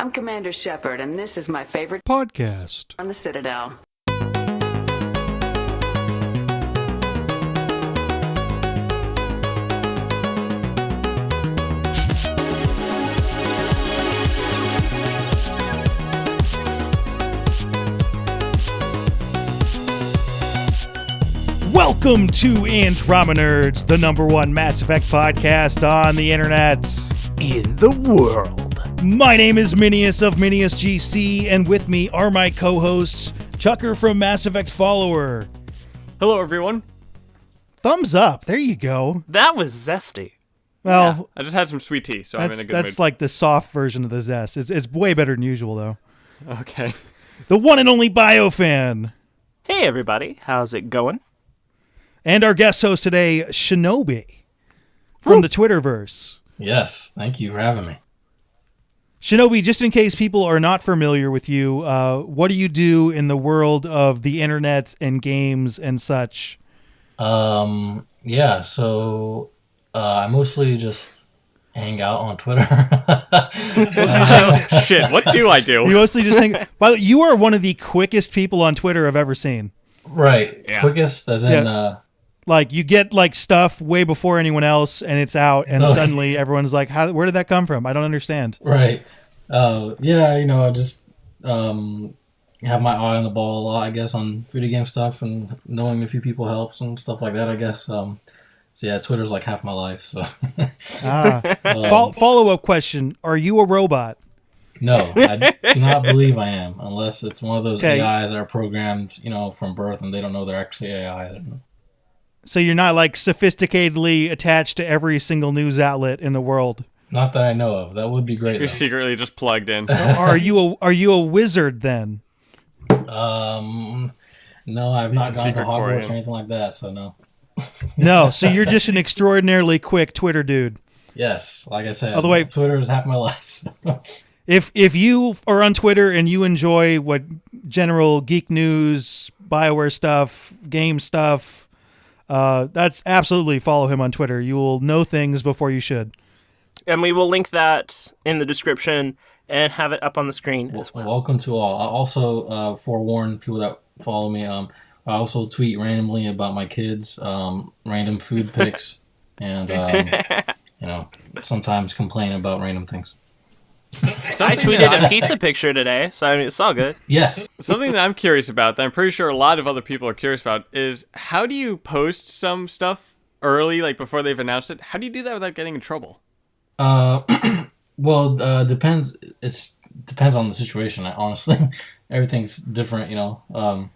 I'm Commander Shepard, and this is my favorite podcast on the Citadel. Welcome to Andromenerds, the #1 Mass Effect podcast on the internet. In the world. My name is Minius of Minius GC, and with me are my co-hosts, Tucker from MassEffectFollower. Hello, everyone. Thumbs up. There you go. That was zesty. Well, I just had some sweet tea, so I'm in a good mood. That's like the soft version of the zest. It's way better than usual, though. Okay. The one and only BioFan. Hey, everybody. How's it going? And our guest host today, Shinobi, from the Twitterverse. Yes, thank you for having me. Shinobi, just in case people are not familiar with you, what do you do in the world of the internet and games and such? Yeah, so I mostly just hang out on Twitter. Shit, what do I do? You mostly just hang. By the way, you are one of the quickest people on Twitter I've ever seen. Right, Yeah. quickest as in... Like, you get, like, stuff way before anyone else, and it's out, and suddenly everyone's like, where did that come from? I don't understand. Right. Yeah, you know, I just have my eye on the ball a lot, I guess, on video game stuff, and knowing a few people helps and stuff like that, I guess. So, yeah, Twitter's like half my life, so... Follow-up question, are you a robot? No, I do not believe I am, unless it's one of those Okay. AIs that are programmed, you know, from birth, and they don't know they're actually AI. I don't know. So you're not, like, sophisticatedly attached to every single news outlet in the world? Not that I know of. That would be great. You're though. secretly just plugged in. Are you a wizard, then? No, I've not gone to Secret Hogwarts Quarian. or anything like that, so no. No, so you're just an extraordinarily quick Twitter dude. Yes, like I said, By the way- Twitter is half my life. So. If you are on Twitter and you enjoy what general geek news, BioWare stuff, game stuff, that's absolutely follow him on Twitter. You will know things before you should. And we will link that in the description and have it up on the screen as well. Welcome to all. I also forewarn people that follow me. I also tweet randomly about my kids, random food pics, and you know, sometimes complain about random things. I tweeted a pizza picture today, so I mean, it's all good. Yes. Something that I'm curious about, that I'm pretty sure a lot of other people are curious about, is how do you post some stuff early, like before they've announced it? How do you do that without getting in trouble? Well, depends. It depends on the situation. Honestly, everything's different. You know,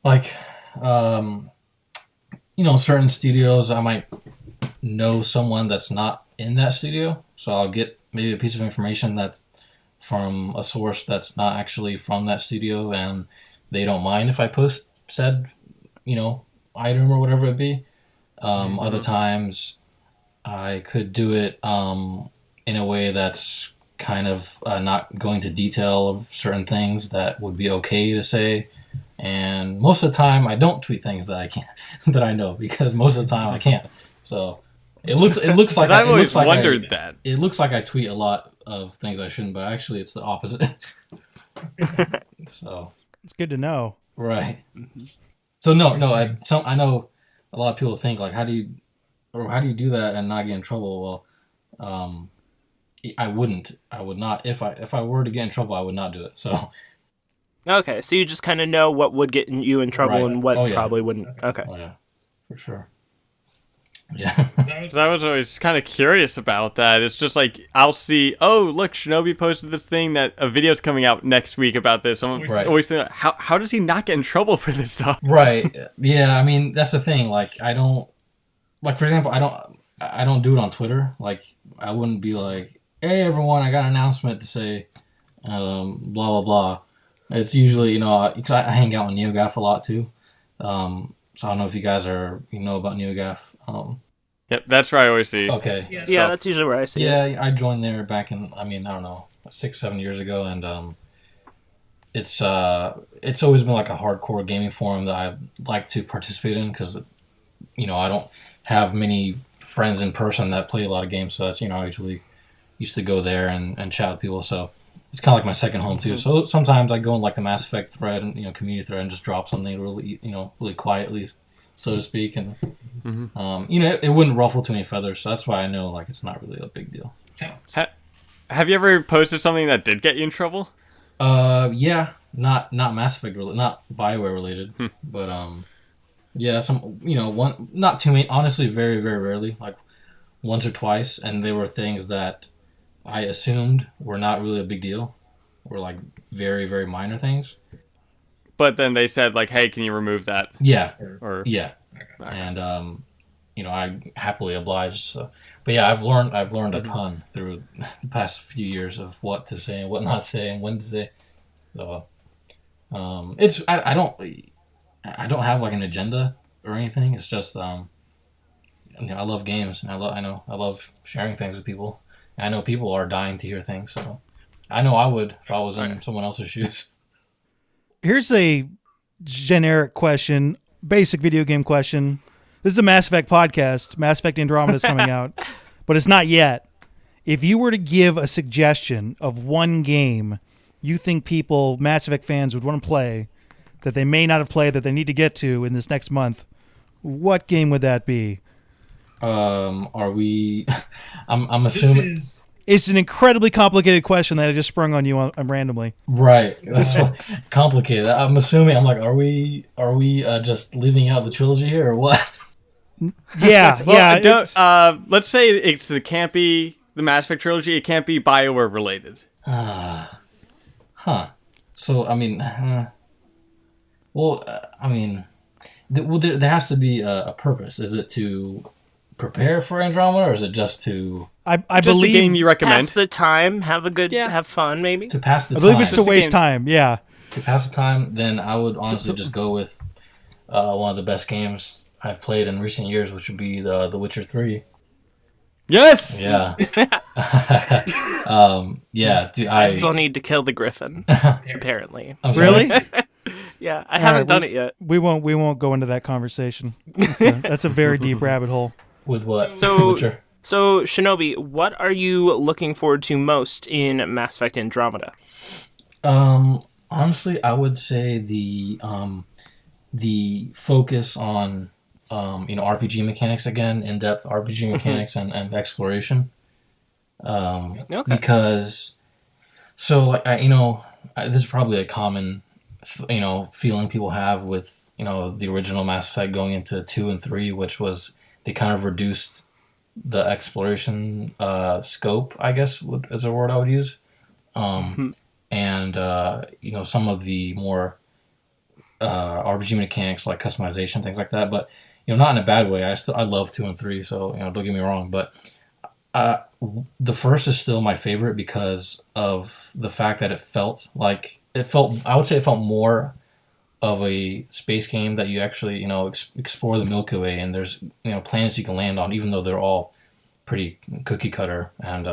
like, you know, certain studios, I might know someone that's not in that studio, so I'll get maybe a piece of information that's from a source that's not actually from that studio, and they don't mind if I post said, you know, item or whatever it be. Other times, I could do it in a way that's kind of not going to detail of certain things that would be okay to say. And most of the time, I don't tweet things that I can't, that I know, because most of the time I can't. So it looks like I've always wondered that. It looks like I tweet a lot of things I shouldn't, but actually it's the opposite. So It's good to know. right. So no, I know a lot of people think like, how do you do that and not get in trouble? Well, I would not. If I were to get in trouble, I would not do it. So Okay, so you just kind of know what would get you in trouble Right. and what Oh, yeah. probably wouldn't. Okay. oh yeah, for sure. Yeah. So I was always kind of curious about that. It's just like, I'll see, oh, look, Shinobi posted this thing that a video's coming out next week about this. I'm Right. always thinking, how does he not get in trouble for this stuff? Right. Yeah. I mean, that's the thing. Like, I don't. Like, for example, I don't do it on Twitter. Like, I wouldn't be like, hey, everyone, I got an announcement to say, blah blah blah. It's usually, you know, because I hang out on NeoGAF a lot too. So I don't know if you guys know about NeoGAF. Yep, that's where I always see. Okay. Yeah, that's usually where I see it. Yeah, I joined there back in, I don't know, 6-7 years ago, and it's always been like a hardcore gaming forum that I like to participate in, because, you know, I don't have many friends in person that play a lot of games, so that's, you know, I usually used to go there and chat with people. So it's kind of like my second home too. So sometimes I go in like the Mass Effect thread and community thread and just drop something really really quietly, so to speak, and it wouldn't ruffle too many feathers. So that's why I know like it's not really a big deal. Have you ever posted something that did get you in trouble? Yeah, not Mass Effect related, not BioWare related, but yeah, some one, not too many. Honestly, very very rarely, like once or twice, and they were things that I assumed were not really a big deal, were like very very minor things. But then they said like, "Hey, can you remove that?" Yeah, Or yeah, and I happily obliged. So, but yeah, I've learned a ton through the past few years of what to say and what not to say and when to say. So, it's I don't have like an agenda or anything. It's just I love games and I love sharing things with people. And I know people are dying to hear things, so I know I would if I was in someone else's shoes. Here's a generic question, basic video game question. This is a Mass Effect podcast. Mass Effect Andromeda is coming out, but it's not yet. If you were to give a suggestion of one game you think Mass Effect fans would want to play that they may not have played that they need to get to in this next month, what game would that be? Are we? I'm assuming it's an incredibly complicated question that I just sprung on you randomly. Right, that's complicated. I'm assuming. I'm like, are we just leaving out the trilogy here or what? Yeah, yeah. Let's say it can't be the Mass Effect trilogy. It can't be BioWare related. So I mean, there has to be a purpose. Is it to prepare for Andromeda, or is it just to? I just believe the game you recommend. Pass the time, have fun, maybe. To pass the time. I believe it's to waste time. Yeah. To pass the time, then I would honestly just go with one of the best games I've played in recent years, which would be The Witcher 3. Yes. Yeah. Yeah. Dude, I still need to kill the Griffin. Apparently. Really? Yeah, I haven't done it yet. We won't go into that conversation. That's a very deep rabbit hole. With what? So Shinobi, what are you looking forward to most in Mass Effect Andromeda? Honestly, I would say the focus on RPG mechanics again, in-depth RPG mechanics and exploration. Okay. Because this is probably a common feeling people have with the original Mass Effect going into 2 and 3, which was they kind of reduced the exploration scope, I guess is a word I would use. And some of the more RPG mechanics like customization, things like that, but not in a bad way. I love 2 and 3, so don't get me wrong, but the first is still my favorite because of the fact that it felt I would say it felt more of a space game that you actually explore the Milky Way, and there's planets you can land on, even though they're all pretty cookie cutter and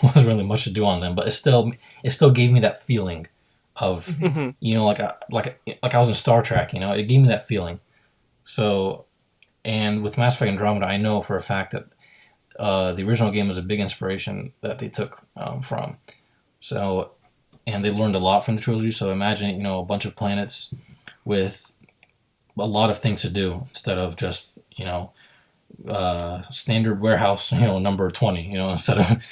wasn't really much to do on them, but it still gave me that feeling of like I was in Star Trek. It gave me that feeling. So, and with Mass Effect Andromeda, I know for a fact that the original game was a big inspiration that they took from. So, and they learned a lot from the trilogy. So imagine a bunch of planets with a lot of things to do instead of just standard warehouse number 20 instead of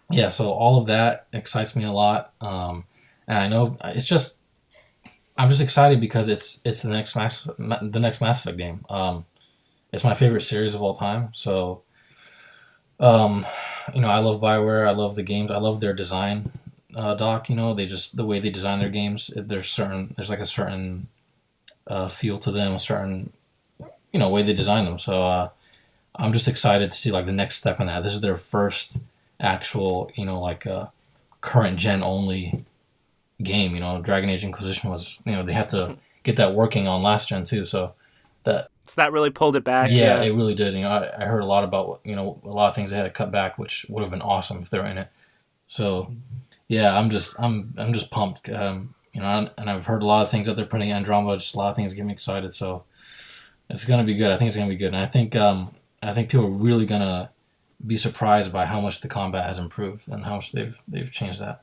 yeah. So all of that excites me a lot, and I know I'm just excited because it's the next Mass Effect game. It's my favorite series of all time. So I love BioWare. I love the games. I love their design. Doc, the way they design their games. There's like a certain feel to them, a certain way they design them. So I'm just excited to see like the next step in that. This is their first actual current gen only game. Dragon Age Inquisition was they had to get that working on last gen too. So that really pulled it back. Yeah, it really did. I heard a lot about a lot of things they had to cut back, which would have been awesome if they were in it. So yeah, I'm just pumped. And I've heard a lot of things that they're putting in Andromeda. Just a lot of things get me excited. So it's gonna be good. I think it's gonna be good, and I think people are really gonna be surprised by how much the combat has improved and how much they've changed that.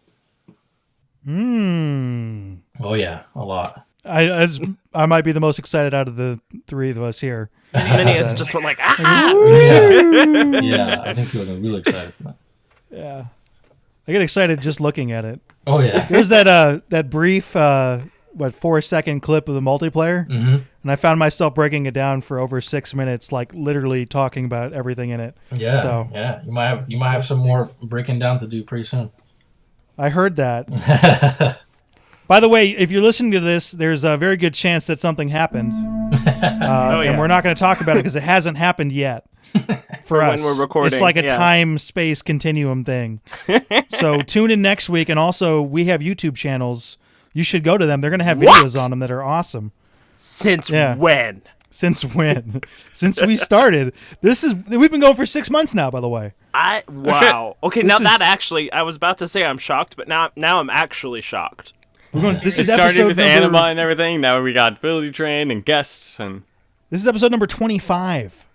Oh yeah, a lot. I might be the most excited out of the three of us here. Minius just went like, ah! Yeah, I think people are really excited for that. Yeah. I get excited just looking at it. Oh yeah. There's that brief 4-second clip of the multiplayer, and I found myself breaking it down for over 6 minutes, like literally talking about everything in it. Yeah. So yeah. You might have some more breaking down to do pretty soon. I heard that. By the way, if you're listening to this, there's a very good chance that something happened, and we're not going to talk about it because it hasn't happened yet. For us, when we're recording, it's like a time-space continuum thing. So tune in next week, and also we have YouTube channels. You should go to them. They're going to have videos on them that are awesome. Since when? Since when? Since we started. We've been going for 6 months now, by the way. Wow. Okay, now that actually, I was about to say I'm shocked, but now I'm actually shocked. This It is started with number, Anima and everything. Now we got Ability Train and guests, and this is episode number 25.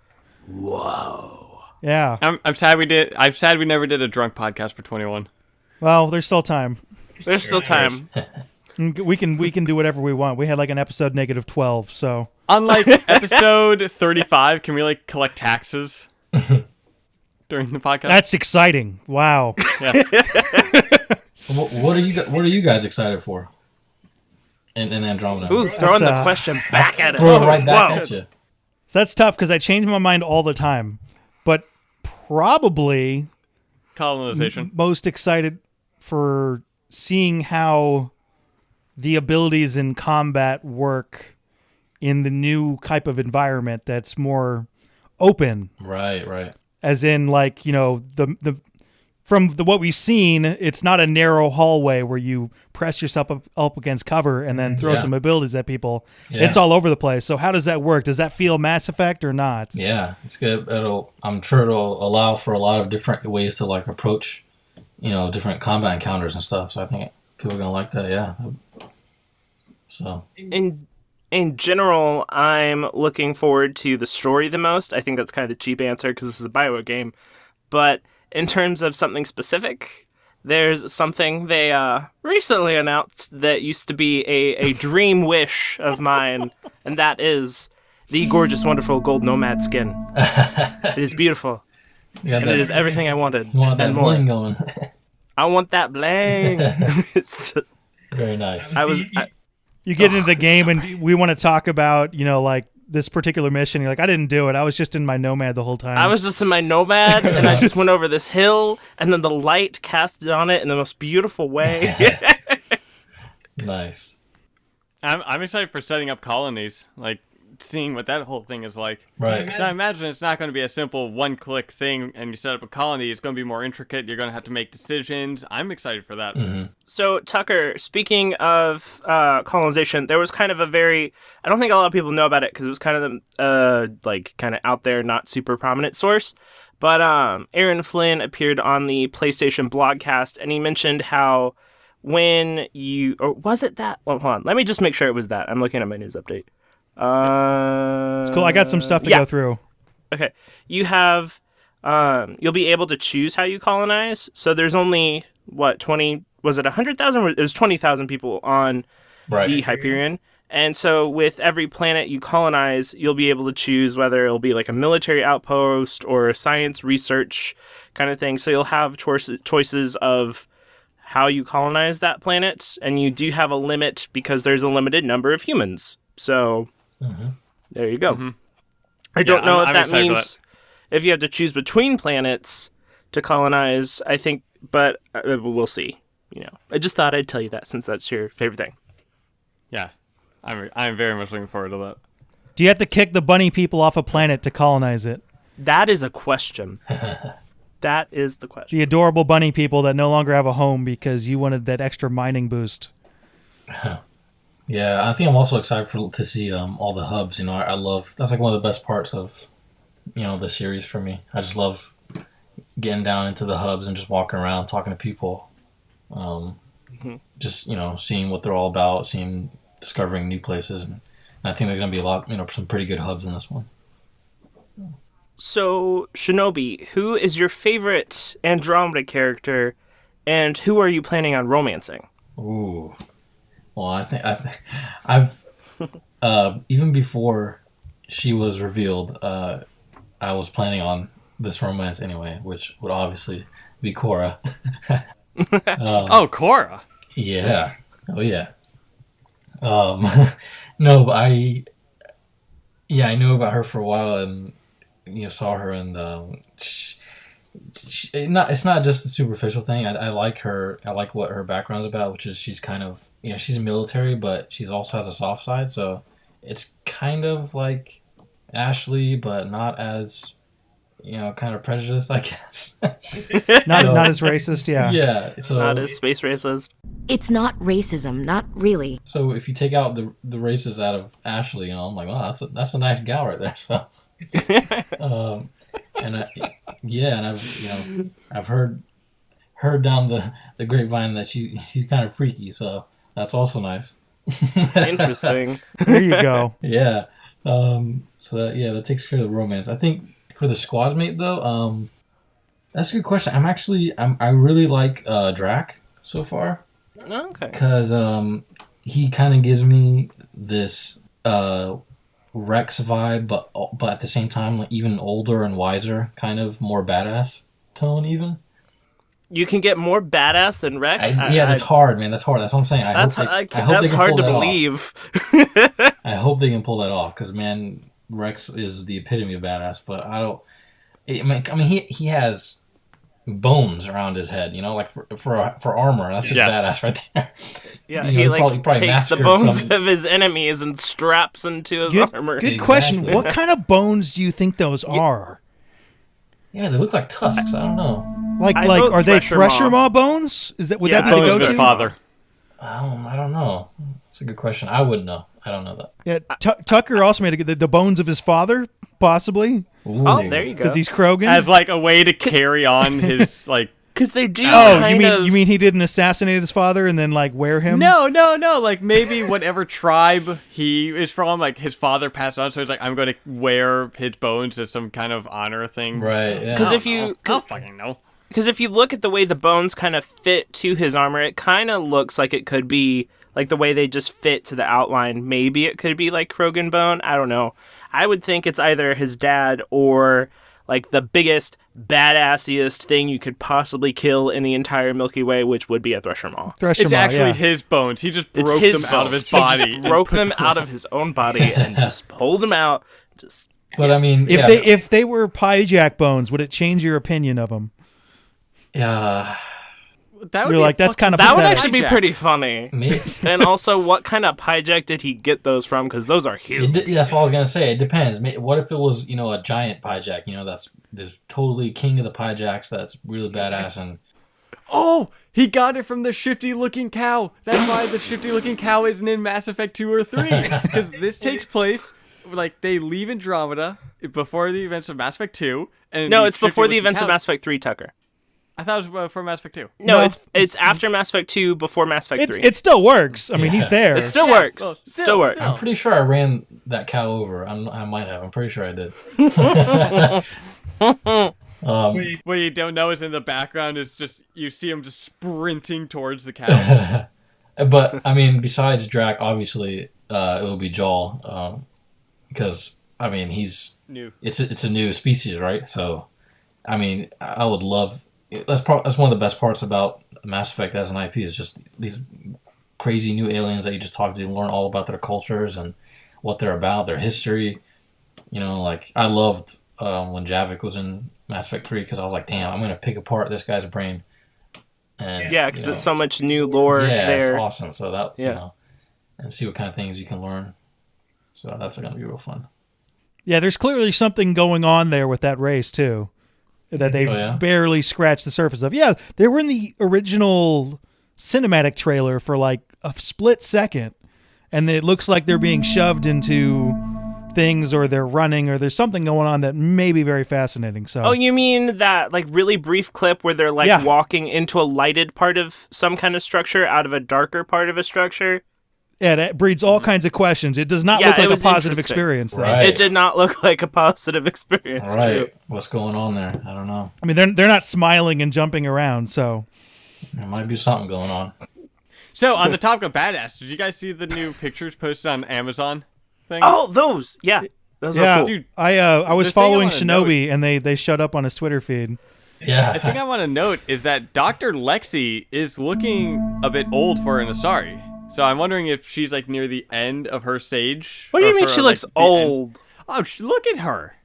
Whoa. Yeah. I'm sad we never did a drunk podcast for 21. Well, there's still time. There's still time. We can do whatever we want. We had like an episode negative 12, so Unlike episode 35, can we like collect taxes during the podcast? that's exciting. Wow. Yes. What are you guys excited for? In Andromeda. Ooh, throwing the question back at it. Throw it right back at you. So that's tough because I change my mind all the time. But probably Colonization. most excited for seeing how the abilities in combat work in the new type of environment that's more open. Right. As in, like, the from what we've seen, it's not a narrow hallway where you press yourself up against cover and then throw some abilities at people. Yeah. It's all over the place. So how does that work? Does that feel Mass Effect or not? Yeah, it's good. I'm sure it'll allow for a lot of different ways to like approach, different combat encounters and stuff. So I think people are gonna like that. Yeah. So in general, I'm looking forward to the story the most. I think that's kind of the cheap answer because this is a BioWare game, but in terms of something specific, there's something they recently announced that used to be a dream wish of mine, and that is the gorgeous, wonderful gold nomad skin. It is beautiful, and it is everything I wanted. You want that bling going? I want that bling. It's very nice. You get into the game and we want to talk about, like this particular mission. You're like, I didn't do it. I was just in my nomad the whole time. I was just in my nomad, and I just went over this hill, and then the light casted on it in the most beautiful way. Nice. I'm excited for setting up colonies, like seeing what that whole thing is like. Right. So I imagine it's not going to be a simple one-click thing, and you set up a colony. It's going to be more intricate. You're going to have to make decisions. I'm excited for that. Mm-hmm. So, Tucker, speaking of colonization, there was kind of I don't think a lot of people know about it because it was kind of the, kind of out there, not super prominent source. But Aaron Flynn appeared on the PlayStation blogcast, and he mentioned how when or was it that? Well, hold on. Let me just make sure it was that. I'm looking at my news update. It's cool. I got some stuff to go through. Okay. You have, you'll be able to choose how you colonize. So there's only, 20, was it 100,000? It was 20,000 people on the Hyperion. And so with every planet you colonize, you'll be able to choose whether it'll be like a military outpost or a science research kind of thing. So you'll have choices of how you colonize that planet. And you do have a limit because there's a limited number of humans. So there you go. Mm-hmm. I don't know if that means if you have to choose between planets to colonize, I think, but we'll see. I just thought I'd tell you that since that's your favorite thing. Yeah, I'm very much looking forward to that. Do you have to kick the bunny people off a planet to colonize it? That is a question. That is the question. The adorable bunny people that no longer have a home because you wanted that extra mining boost. Yeah, I think I'm also excited to see all the hubs. I love that's like one of the best parts of the series for me. I just love getting down into the hubs and just walking around, talking to people. Just seeing what they're all about, discovering new places, and I think there's gonna be a lot, some pretty good hubs in this one. So, Shinobi, who is your favorite Andromeda character, and who are you planning on romancing? Ooh. Well, I've even before she was revealed, I was planning on this romance anyway, which would obviously be Korra. Oh, Korra. Yeah. Oh yeah. No, but I knew about her for a while, and saw her, and it's not just the superficial thing. I like her. I like what her background's about, which is she's kind of she's military, but she's also has a soft side. So it's kind of like Ashley, but not as kind of prejudiced, I guess. Not as racist, yeah. Yeah. So Not as space racist. It's not racism, not really. So if you take out the races out of Ashley, I'm like, wow, that's a nice gal right there. So, and I've heard down the grapevine that she's kind of freaky. So that's also nice. Interesting. There you go. Yeah. So that takes care of the romance. I think for the squad mate though, that's a good question. I really like Drac so far. Okay. Because he kind of gives me this Rex vibe, but at the same time, like, even older and wiser, kind of more badass tone even. You can get more badass than Rex? That's hard, man. That's hard. That's what I'm saying. That's hard to believe. I hope they can pull that off, because, man, Rex is the epitome of badass, but I don't... I mean, he has bones around his head, like for armor. That's just badass right there. Yeah, he probably takes the bones of his enemies and straps into his armor. Good question. What kind of bones do you think those are? Yeah, they look like tusks. I don't know. Like are they Thresher Maw bones? Would that be the go-to? His father. I don't know. That's a good question. I wouldn't know. I don't know that. Yeah, Tucker also made the bones of his father, possibly. Ooh. Oh, there you go. Because he's Krogan. As like a way to carry on his like. Because they do. You mean he didn't assassinate his father and then wear him? No. Like maybe whatever tribe he is from, like his father passed on, so he's like, I'm going to wear his bones as some kind of honor thing. Right. Yeah. Because I don't fucking know. Because if you look at the way the bones kind of fit to his armor, it kind of looks like it could be like the way they just fit to the outline. Maybe it could be like Krogan bone. I don't know. I would think it's either his dad or like the biggest, badassiest thing you could possibly kill in the entire Milky Way, which would be a Thresher Maw. It's actually his bones. He just broke them out of his body. He just broke them out of his own body and just pulled them out. But I mean, if they were Pyjak bones, would it change your opinion of them? Yeah. That would You're like, that's kind of that would pathetic. actually be pretty funny. And also, what kind of Pyjak did he get those from? Because those are huge. That's what I was gonna say. It depends. What if it was a giant Pyjak? That's totally king of the Pyjaks. That's really badass. And oh, he got it from the shifty looking cow. That's why the shifty looking cow isn't in Mass Effect 2 or 3, because this takes place like they leave Andromeda before the events of Mass Effect 2. And no, it's before the events of Mass Effect 3, Tucker. I thought it was for Mass Effect 2. No, it's after Mass Effect 2, before Mass Effect 3. It still works. I mean, he's there. It still works. Well, still works. I'm pretty sure I ran that cow over. I might have. I'm pretty sure I did. What you don't know is in the background is just you see him just sprinting towards the cow. But I mean, besides Drac, obviously it will be Jaal, because I mean he's new. It's a new species, right? So I mean, I would love. That's one of the best parts about Mass Effect as an IP is just these crazy new aliens that you just talk to and learn all about their cultures and what they're about, their history. I loved when Javik was in Mass Effect 3 because I was like, damn, I'm going to pick apart this guy's brain. And because it's so much new lore there. Yeah, it's awesome. So that, and see what kind of things you can learn. So that's going to be real fun. Yeah, there's clearly something going on there with that race, too. That they've barely scratched the surface of. Yeah, they were in the original cinematic trailer for like a split second, and it looks like they're being shoved into things, or they're running, or there's something going on that may be very fascinating. So, oh, you mean that like really brief clip where they're like walking into a lighted part of some kind of structure out of a darker part of a structure? it breeds all kinds of questions. It does not look like a positive experience, though. Right. It did not look like a positive experience. Right. True. What's going on there? I don't know. I mean, they're not smiling and jumping around, so There might be something going on. So, on the topic of badass, did you guys see the new pictures posted on Amazon thing? Oh, those. Yeah. Those were cool. Dude, I was the thing I following wanna Shinobi, and they showed up on his Twitter feed. Yeah. the thing I want to note is that Dr. Lexi is looking a bit old for an Asari. So I'm wondering if she's like near the end of her stage. What do you or mean for, she like, looks the old? end. Oh, look at her.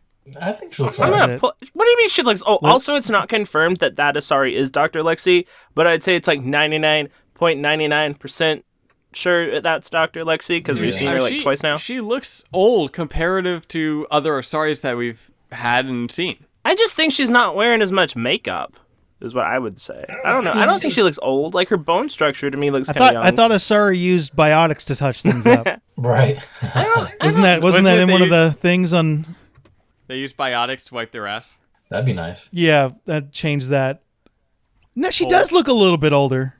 I think she looks I'm alright. gonna it. what do you mean she looks old? Also, it's not confirmed that Asari is Dr. Lexi, but I'd say it's like 99.99% sure that's Dr. Lexi because we've seen her like twice now. She looks old comparative to other Asaris that we've had and seen. I just think she's not wearing as much makeup, is what I would say. I don't know. I don't think she looks old. Like her bone structure to me looks kind of young. I thought Asari used biotics to touch things up. Right. Wasn't that in one of the things on? They use biotics to wipe their ass. That'd be nice. Yeah, that changed that. No, she does look a little bit older.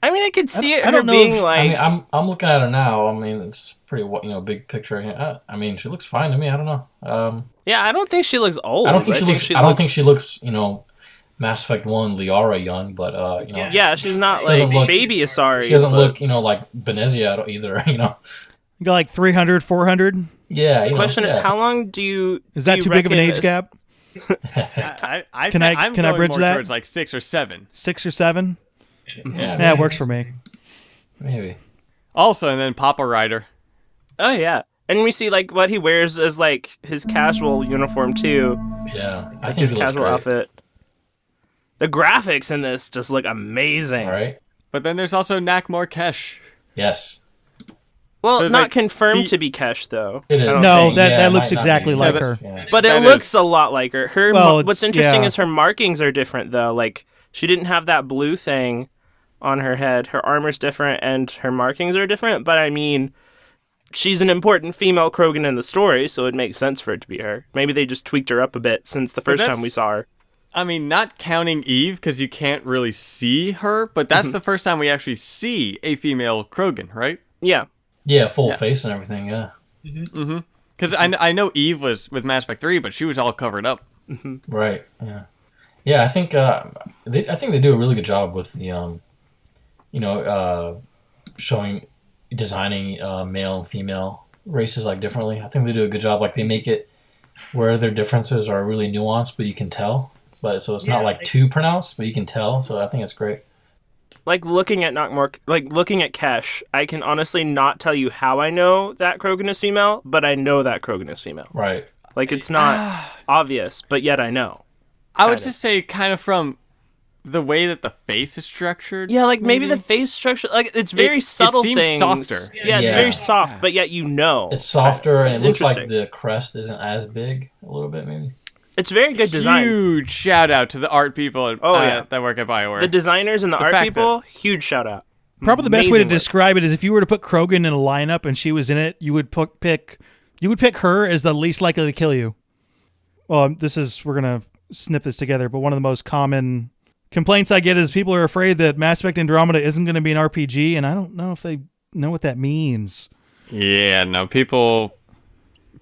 I mean, I could see it I her don't know being if- like. I mean, I'm looking at her now. I mean, it's pretty, big picture here. I mean, she looks fine to me. I don't know. Yeah, I don't think she looks old. I don't think she looks. I don't think she looks. looks. Mass Effect 1 Liara young, but Yeah, she's not Doesn't like look- baby Asari. she doesn't but- look like Benezia either. You got like 300, 400. Yeah. The question is, how long do you? Is that too big of an age gap? I'm Can I going bridge more that? towards like 6 or 7. 6 or 7? Yeah, Yeah, it works for me. maybe. Also, and then Papa Rider. Oh yeah, and we see like what he wears as like his casual uniform too. Yeah, I think His he looks casual great. outfit. The graphics in this just look amazing. All right. But then there's also Nakmor Kesh. Yes, Well, So it's not like confirmed feet- to be Kesh though. it is. I don't No, think. that it looks might not exactly be. like Yeah, her. Yeah. But it That looks is- a lot like her. Well, what's it's- interesting yeah. is her markings are different though. Like she didn't have that blue thing on her head. Her armor's different and her markings are different. But I mean, she's an important female Krogan in the story, so it makes sense for it to be her. Maybe they just tweaked her up a bit since the first time we that's- saw her. I mean, not counting Eve, because you can't really see her, but that's the first time we actually see a female Krogan, right? Yeah. Yeah, full face and everything. Yeah. Because I know Eve was with Mass Effect 3, but she was all covered up. Right. Yeah. Yeah. I think I think they do a really good job with the showing designing male and female races like differently. I think they do a good job. Like they make it where their differences are really nuanced, but you can tell. But so it's not like too pronounced, but you can tell. So I think it's great. Like looking at Kesh, I can honestly not tell you how I know that Krogan is female, but I know that Krogan is female. Right. Like it's not obvious, but yet I know. I would Kinda. just say kind of from the way that the face is structured. Yeah, like maybe the face structure, like it's very subtle seems things. softer. Yeah, it's Yeah. very soft, but yet you know. It's softer and It's it looks like interesting. the crest isn't as big a little bit maybe. It's very good design. Huge shout out to the art people yeah. that work at BioWare. The designers and the art fact people, huge shout out. Probably the best way to Amazing work. describe it is if you were to put Krogan in a lineup and she was in it, you would pick her as the least likely to kill you. Well, we're gonna snip this together, but one of the most common complaints I get is people are afraid that Mass Effect Andromeda isn't going to be an RPG, and I don't know if they know what that means. Yeah, no, people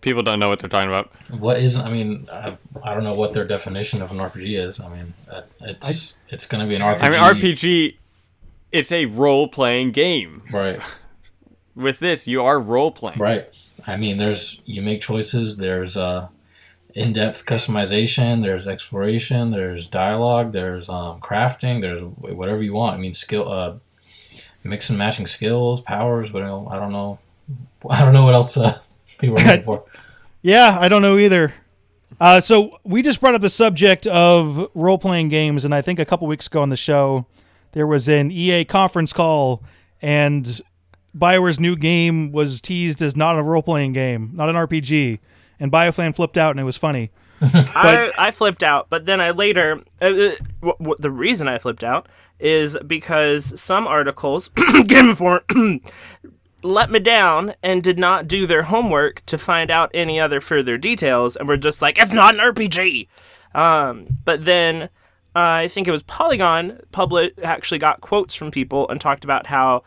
don't know what they're talking about. What isn't? I mean, I don't know what their definition of an RPG is. I mean, it's going to be an RPG. I mean, RPG, it's a role-playing game. Right. With this, you are role-playing. Right. I mean, you make choices. There's in-depth customization. There's exploration. There's dialogue. There's crafting. There's whatever you want. I mean, skill, mix and matching skills, powers. But I don't know. I don't know what else people are looking for. Yeah, I don't know either. So we just brought up the subject of role-playing games, and I think a couple weeks ago on the show, there was an EA conference call, and BioWare's new game was teased as not a role-playing game, not an RPG, and BioFan flipped out, and it was funny. I flipped out, but then I later... the reason I flipped out is because some articles, Game Informer, let me down and did not do their homework to find out any other further details, and were just like, it's not an RPG! But then I think it was Polygon actually got quotes from people and talked about how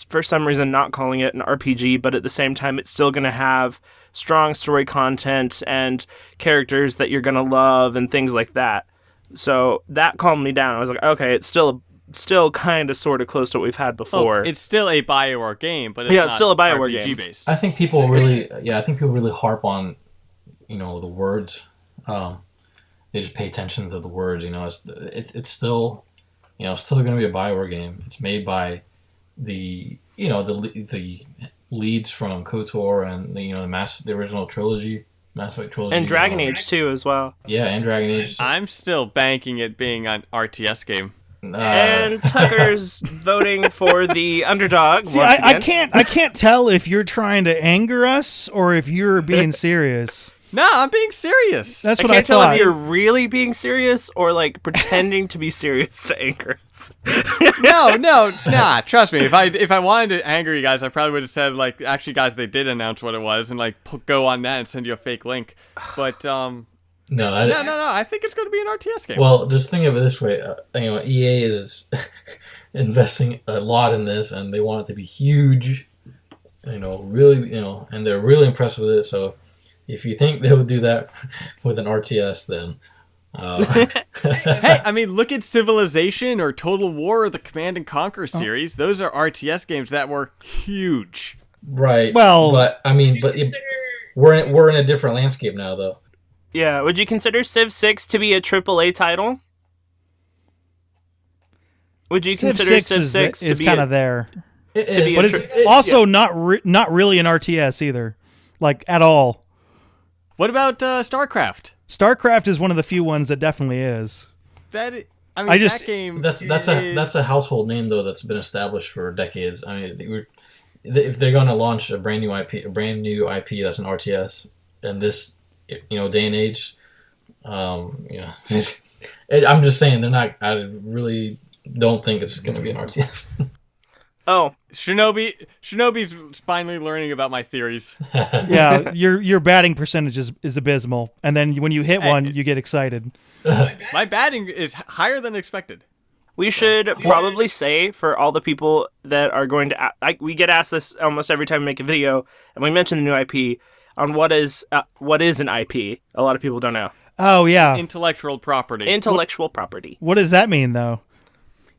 for some reason not calling it an RPG, but at the same time it's still going to have strong story content and characters that you're going to love and things like that. So that calmed me down. I was like, okay, it's still kind of sort of close to what we've had before. It's still a BioWare game, but it's it's still a BioWare RPG game based. I think people really harp on, the words. They just pay attention to the words. It's still, still going to be a BioWare game. It's made by the leads from KOTOR and the original trilogy, Mass Effect trilogy, and Dragon Age too as well. Yeah, and Dragon Age. I'm still banking it being an RTS game. And Tucker's voting for the underdog. See, once I again. can't tell if you're trying to anger us or if you're being serious. No, I'm being serious. That's I what I can't tell thought. if you're really being serious or like pretending to be serious to anger us. Nah. Trust me. If I wanted to anger you guys, I probably would have said like, actually, guys, they did announce what it was, and like go on that and send you a fake link. But no. I think it's going to be an RTS game. Well, just think of it this way. EA is investing a lot in this, and they want it to be huge. Really, and they're really impressed with it. So, if you think they would do that with an RTS, then. Hey, I mean, look at Civilization or Total War or the Command and Conquer series. Those are RTS games that were huge. Right. Well, we're in a different landscape now, though. Yeah, would you consider Civ 6 to be a AAA title? Would you consider Civ 6 to be kind of there? It to is. be But it's also not really an RTS either, like at all. What about StarCraft? StarCraft is one of the few ones that definitely is. That game. That's a household name though that's been established for decades. I mean, if they're going to launch a brand new IP that's an RTS, in this day and age, I'm just saying they're not. I really don't think it's going to be an RTS. Oh, Shinobi's finally learning about my theories. Yeah, your batting percentage is abysmal, and then when you hit one, you get excited. My batting is higher than expected. we should probably say for all the people that are going to... we get asked this almost every time we make a video, and we mention the new IP, on what is an IP. A lot of people don't know. Oh, yeah. Intellectual property. Intellectual property. What does that mean, though?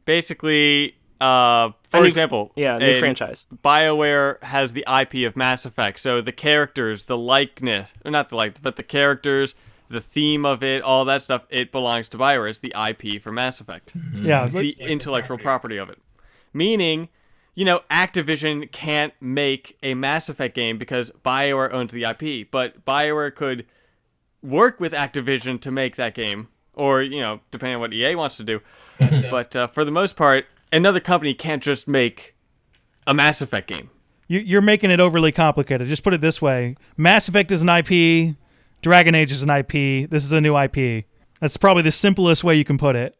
Basically... for example, new franchise. BioWare has the IP of Mass Effect, so the characters, the likeness, or not the likeness, but the characters, the theme of it, all that stuff, it belongs to BioWare. It's the IP for Mass Effect. Yeah, it's the intellectual property of it. Meaning, Activision can't make a Mass Effect game because BioWare owns the IP, but BioWare could work with Activision to make that game, or, depending on what EA wants to do. But for the most part, another company can't just make a Mass Effect game. You're making it overly complicated. Just put it this way. Mass Effect is an IP. Dragon Age is an IP. This is a new IP. That's probably the simplest way you can put it,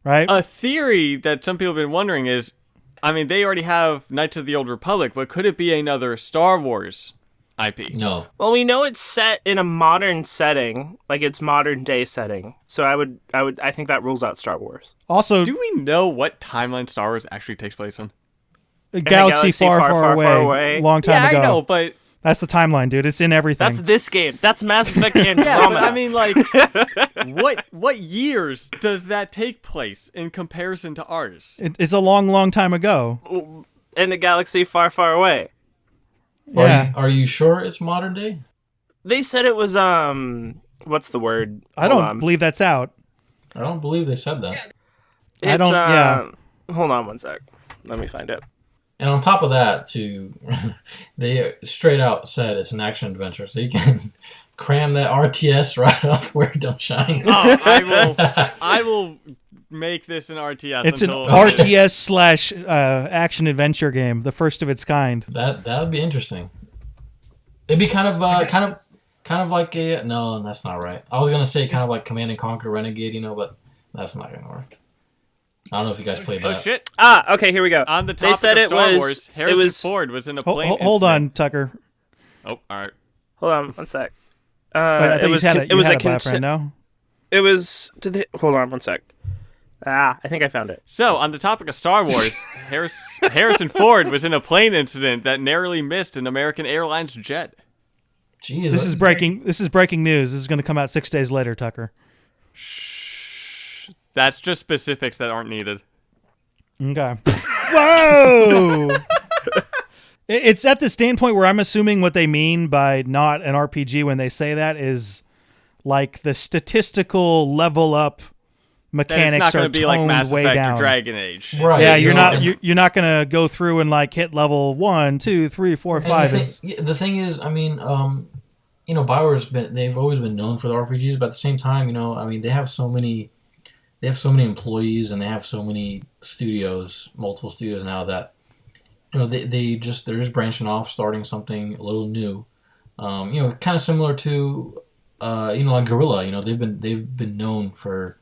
right? A theory that some people have been wondering is, they already have Knights of the Old Republic, but could it be another Star Wars IP? No. Well, we know it's set in a modern setting, like it's modern day setting. So I think that rules out Star Wars. Also, do we know what timeline Star Wars actually takes place in? A galaxy far, far away. Long time ago. I know, but that's the timeline, dude. It's in everything. That's this game. That's Mass Effect Andromeda. What years does that take place in comparison to ours? It's a long, long time ago. In a galaxy far, far away. Yeah. Are you sure it's modern day? They said it was what's the word? I don't believe that's out. I don't believe they said that. I don't. Yeah. Hold on one sec. Let me find it. And on top of that, they straight out said it's an action adventure, so you can cram that RTS right off where it don't shine. Oh, I will make this an RTS. It's an RTS / action adventure game, the first of its kind. That would be interesting. It'd be kind of like a no, that's not right. I was gonna say kind of like Command and Conquer Renegade, but that's not gonna work. I don't know if you guys played that. Oh shit! Okay, here we go. On the topic of Star Wars, Harrison Ford was in a plane. Hold on, Tucker. Oh, all right. Hold on one sec. It was a BioFan, no? It was. Hold on one sec. I think I found it. So, on the topic of Star Wars, Harrison Ford was in a plane incident that narrowly missed an American Airlines jet. Jeez, This is breaking news. This is going to come out 6 days later, Tucker. Shh. That's just specifics that aren't needed. Okay. Whoa! It's at the standpoint where I'm assuming what they mean by not an RPG when they say that is like the statistical level up mechanics not are going to be like Mass way Effect down. or Dragon Age. Right. Yeah, you're not going to go through and like hit level 1, 2, 3, 4, 5. The thing is, I mean, BioWare's they've always been known for the RPGs, but at the same time, they have so many employees and they have so many studios, multiple studios now that they're just branching off, starting something a little new. Kind of similar to like Guerrilla. They've been known for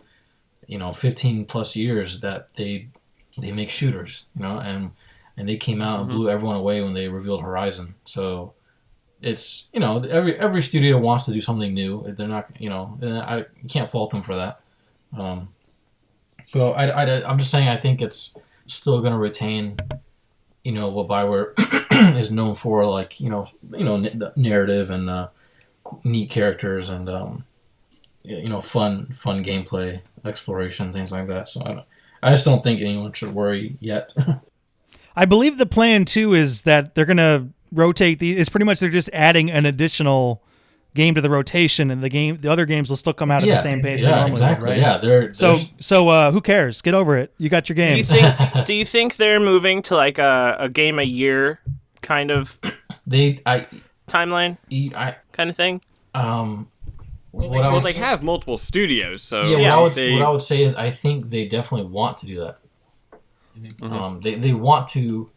15 plus years that they make shooters. And they came out and blew everyone away when they revealed Horizon. So it's every studio wants to do something new. They're not you can't fault them for that. So I'm just saying I think it's still going to retain what BioWare is known for, like narrative and neat characters and fun gameplay, exploration, things like that. So I just don't think anyone should worry yet. I believe the plan too is that they're going to rotate these. It's pretty much they're just adding an additional game to the rotation, and the other games will still come out at the same pace. Yeah, exactly. Would, right? Yeah, So who cares? Get over it. You got your games. Do you think they're moving to like a game a year kind of timeline kind of thing? They have multiple studios, so what I would say is I think they definitely want to do that. They want to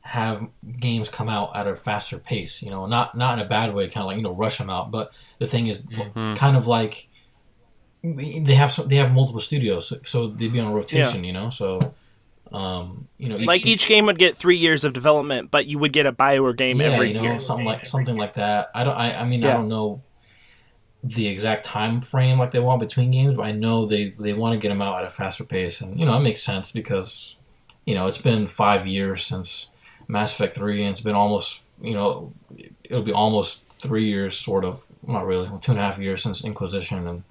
have games come out at a faster pace, not in a bad way, kind of like rush them out. But the thing is, kind of like they have multiple studios, so they'd be on a rotation, So each game would get 3 years of development, but you would get a BioWare game every year, something like that. I don't know the exact time frame like they want between games, but I know they want to get them out at a faster pace, and it makes sense because it's been 5 years since Mass Effect 3, and it's been almost, it'll be almost 3 years, sort of, not really, 2.5 years since Inquisition,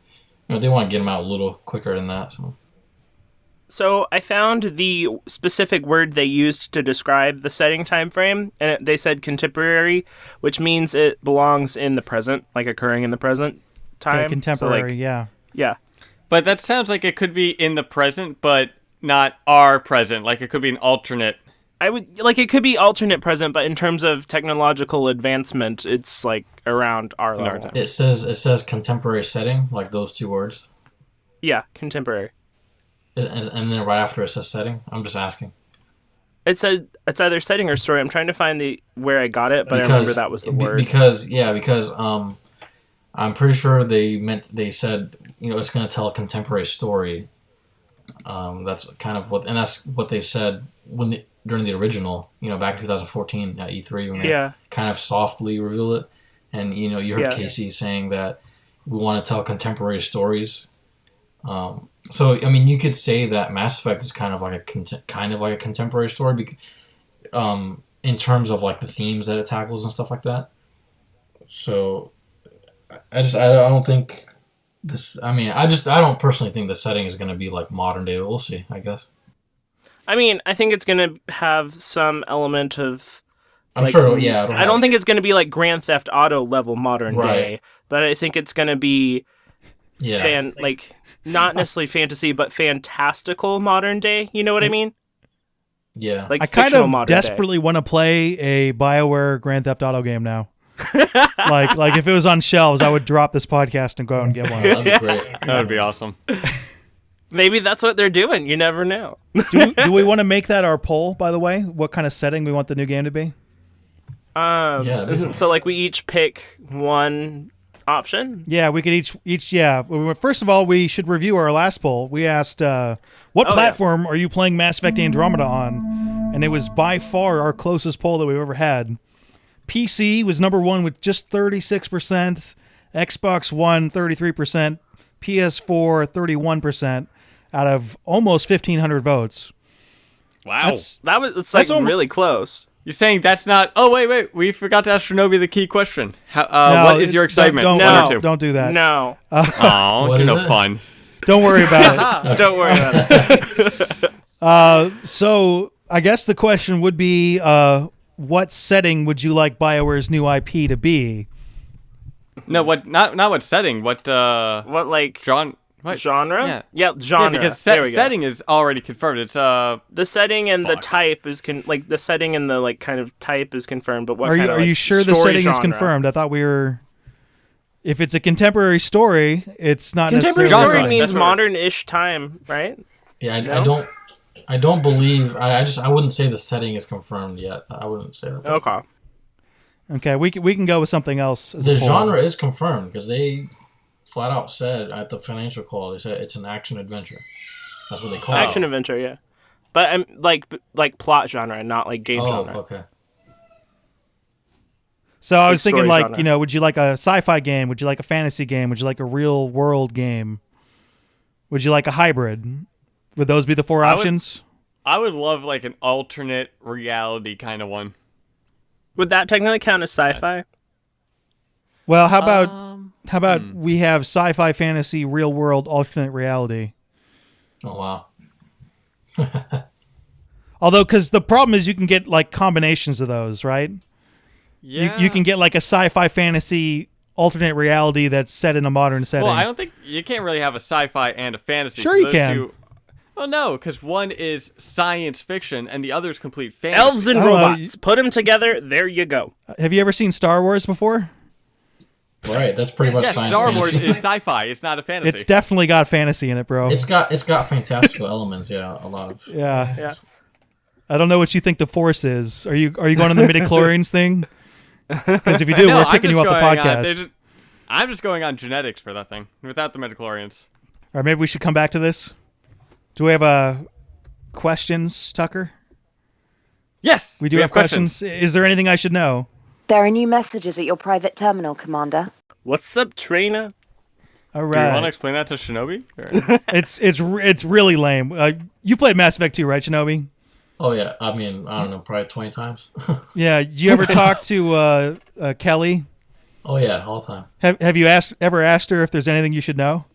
and they want to get them out a little quicker than that. So I found the specific word they used to describe the setting time frame, and they said contemporary, which means it belongs in the present, like occurring in the present time. Contemporary, Yeah. But that sounds like it could be in the present, but not our present. Like it could be an alternate. It could be alternate present, but in terms of technological advancement, it's like around our level. It says contemporary setting, like those two words. Yeah, contemporary. And then right after it says setting. I'm just asking. It's either setting or story. I'm trying to find where I got it, but I remember that was the word. Because I'm pretty sure they said it's going to tell a contemporary story. That's kind of that's what they said during the original, back in 2014 at E3 when they kind of softly revealed it. And, you heard Casey saying that we want to tell contemporary stories. So, you could say that Mass Effect is kind of like a contemporary story in terms of like the themes that it tackles and stuff like that. So, I don't think this, I don't personally think the setting is going to be like modern day. We'll see, I guess. I think it's going to have some element of... I'm sure, yeah. I don't think it's going to be like Grand Theft Auto level modern day, but I think it's going to be not necessarily fantasy, but fantastical modern day. You know what I mean? Yeah. Like I kind of desperately want to play a BioWare Grand Theft Auto game now. like if it was on shelves, I would drop this podcast and go out and get one. That'd be great. That would be awesome. Maybe that's what they're doing. You never know. Do we want to make that our poll, by the way? What kind of setting we want the new game to be? So we each pick one option? Yeah, we could each First of all, we should review our last poll. We asked, what platform are you playing Mass Effect Andromeda on? And it was by far our closest poll that we've ever had. PC was number one with just 36%, Xbox One 33%, PS4 31%, out of almost 1,500 votes. Wow. It's like really close. You're saying that's not... Oh, wait. We forgot to ask Shinobi the key question. What is your excitement? Don't do that. No. Oh, you're no fun. Don't worry about it. Don't worry about it. So I guess the question would be, what setting would you like BioWare's new IP to be? No, what? Not what setting. What like genre? Yeah, genre. Yeah, because setting is already confirmed. It's the setting and the type is the setting and the like kind of type is confirmed. But what are you sure the setting is confirmed? I thought we were. If it's a contemporary story, it's not contemporary necessarily. Story means modern-ish time, right? Yeah, I don't believe. I wouldn't say the setting is confirmed yet. I wouldn't say that. Okay, we can go with something else. The genre is confirmed because they flat out said at the financial call, they said it's an action adventure. That's what they call it. Action adventure, yeah. But like plot genre, not like game genre. Okay. So I was thinking genre. Would you like a sci-fi game? Would you like a fantasy game? Would you like a real world game? Would you like a hybrid? Would those be the four options? I would love like an alternate reality kind of one. Would that technically count as sci-fi? Well, how about we have sci-fi, fantasy, real world, alternate reality? Oh wow. Although, because the problem is you can get like combinations of those, right? Yeah. You can get like a sci-fi, fantasy, alternate reality that's set in a modern setting. Well, I don't think you can't really have a sci-fi and a fantasy. Sure, you can. Well, no, because one is science fiction and the other is complete fantasy. Elves and robots. Put them together. There you go. Have you ever seen Star Wars before? Right, that's pretty much science Star fantasy. Wars is sci-fi. It's not a fantasy. It's definitely got fantasy in it, bro. It's got fantastical elements. Yeah, a lot of. Yeah. I don't know what you think the Force is. Are you going on the midichlorians thing? Because if you do, we're kicking you off the podcast. I'm just going on genetics for that thing without the midichlorians. All right, maybe we should come back to this. Do we have questions, Tucker? Yes, we do have questions. Is there anything I should know? There are new messages at your private terminal, Commander. What's up, trainer? All right. Do you want to explain that to Shinobi? It's really lame. You played Mass Effect 2, right, Shinobi? Oh yeah, I mean, I don't know, probably 20 times. Yeah. Did you ever talk to Kelly? Oh yeah, all the time. Have you ever asked her if there's anything you should know?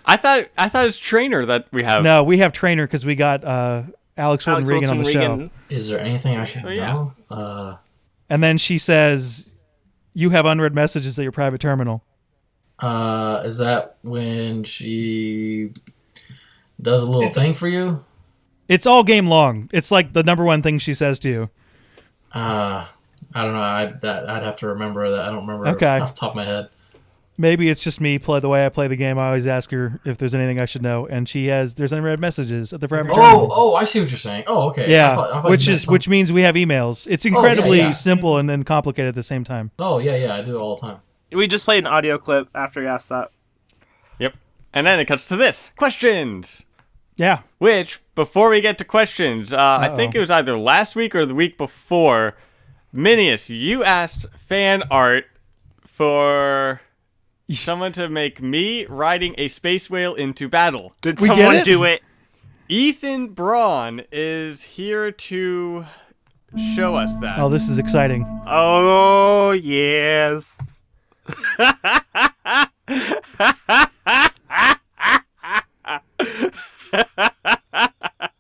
I thought it's Trainer that we have. No, we have Trainer because we got Alex Wilson-Regan on the show. Is there anything I should know? And then she says, you have unread messages at your private terminal. Is that when she does a little thing for you? It's all game long. It's like the number one thing she says to you. I don't know. I'd have to remember that. I don't remember off the top of my head. Maybe it's just me. The way I play the game, I always ask her if there's anything I should know, and there's unread messages at the private terminal. Oh, I see what you're saying. Oh, okay. Yeah, I thought which means we have emails. It's incredibly simple and then complicated at the same time. Oh yeah, I do it all the time. We just played an audio clip after you asked that. Yep, and then it cuts to this questions. Yeah. Which, before we get to questions, I think it was either last week or the week before, Minius, you asked fan art for someone to make me riding a space whale into battle. Did someone do it? Ethan Braun is here to show us that. Oh, this is exciting. Oh, yes.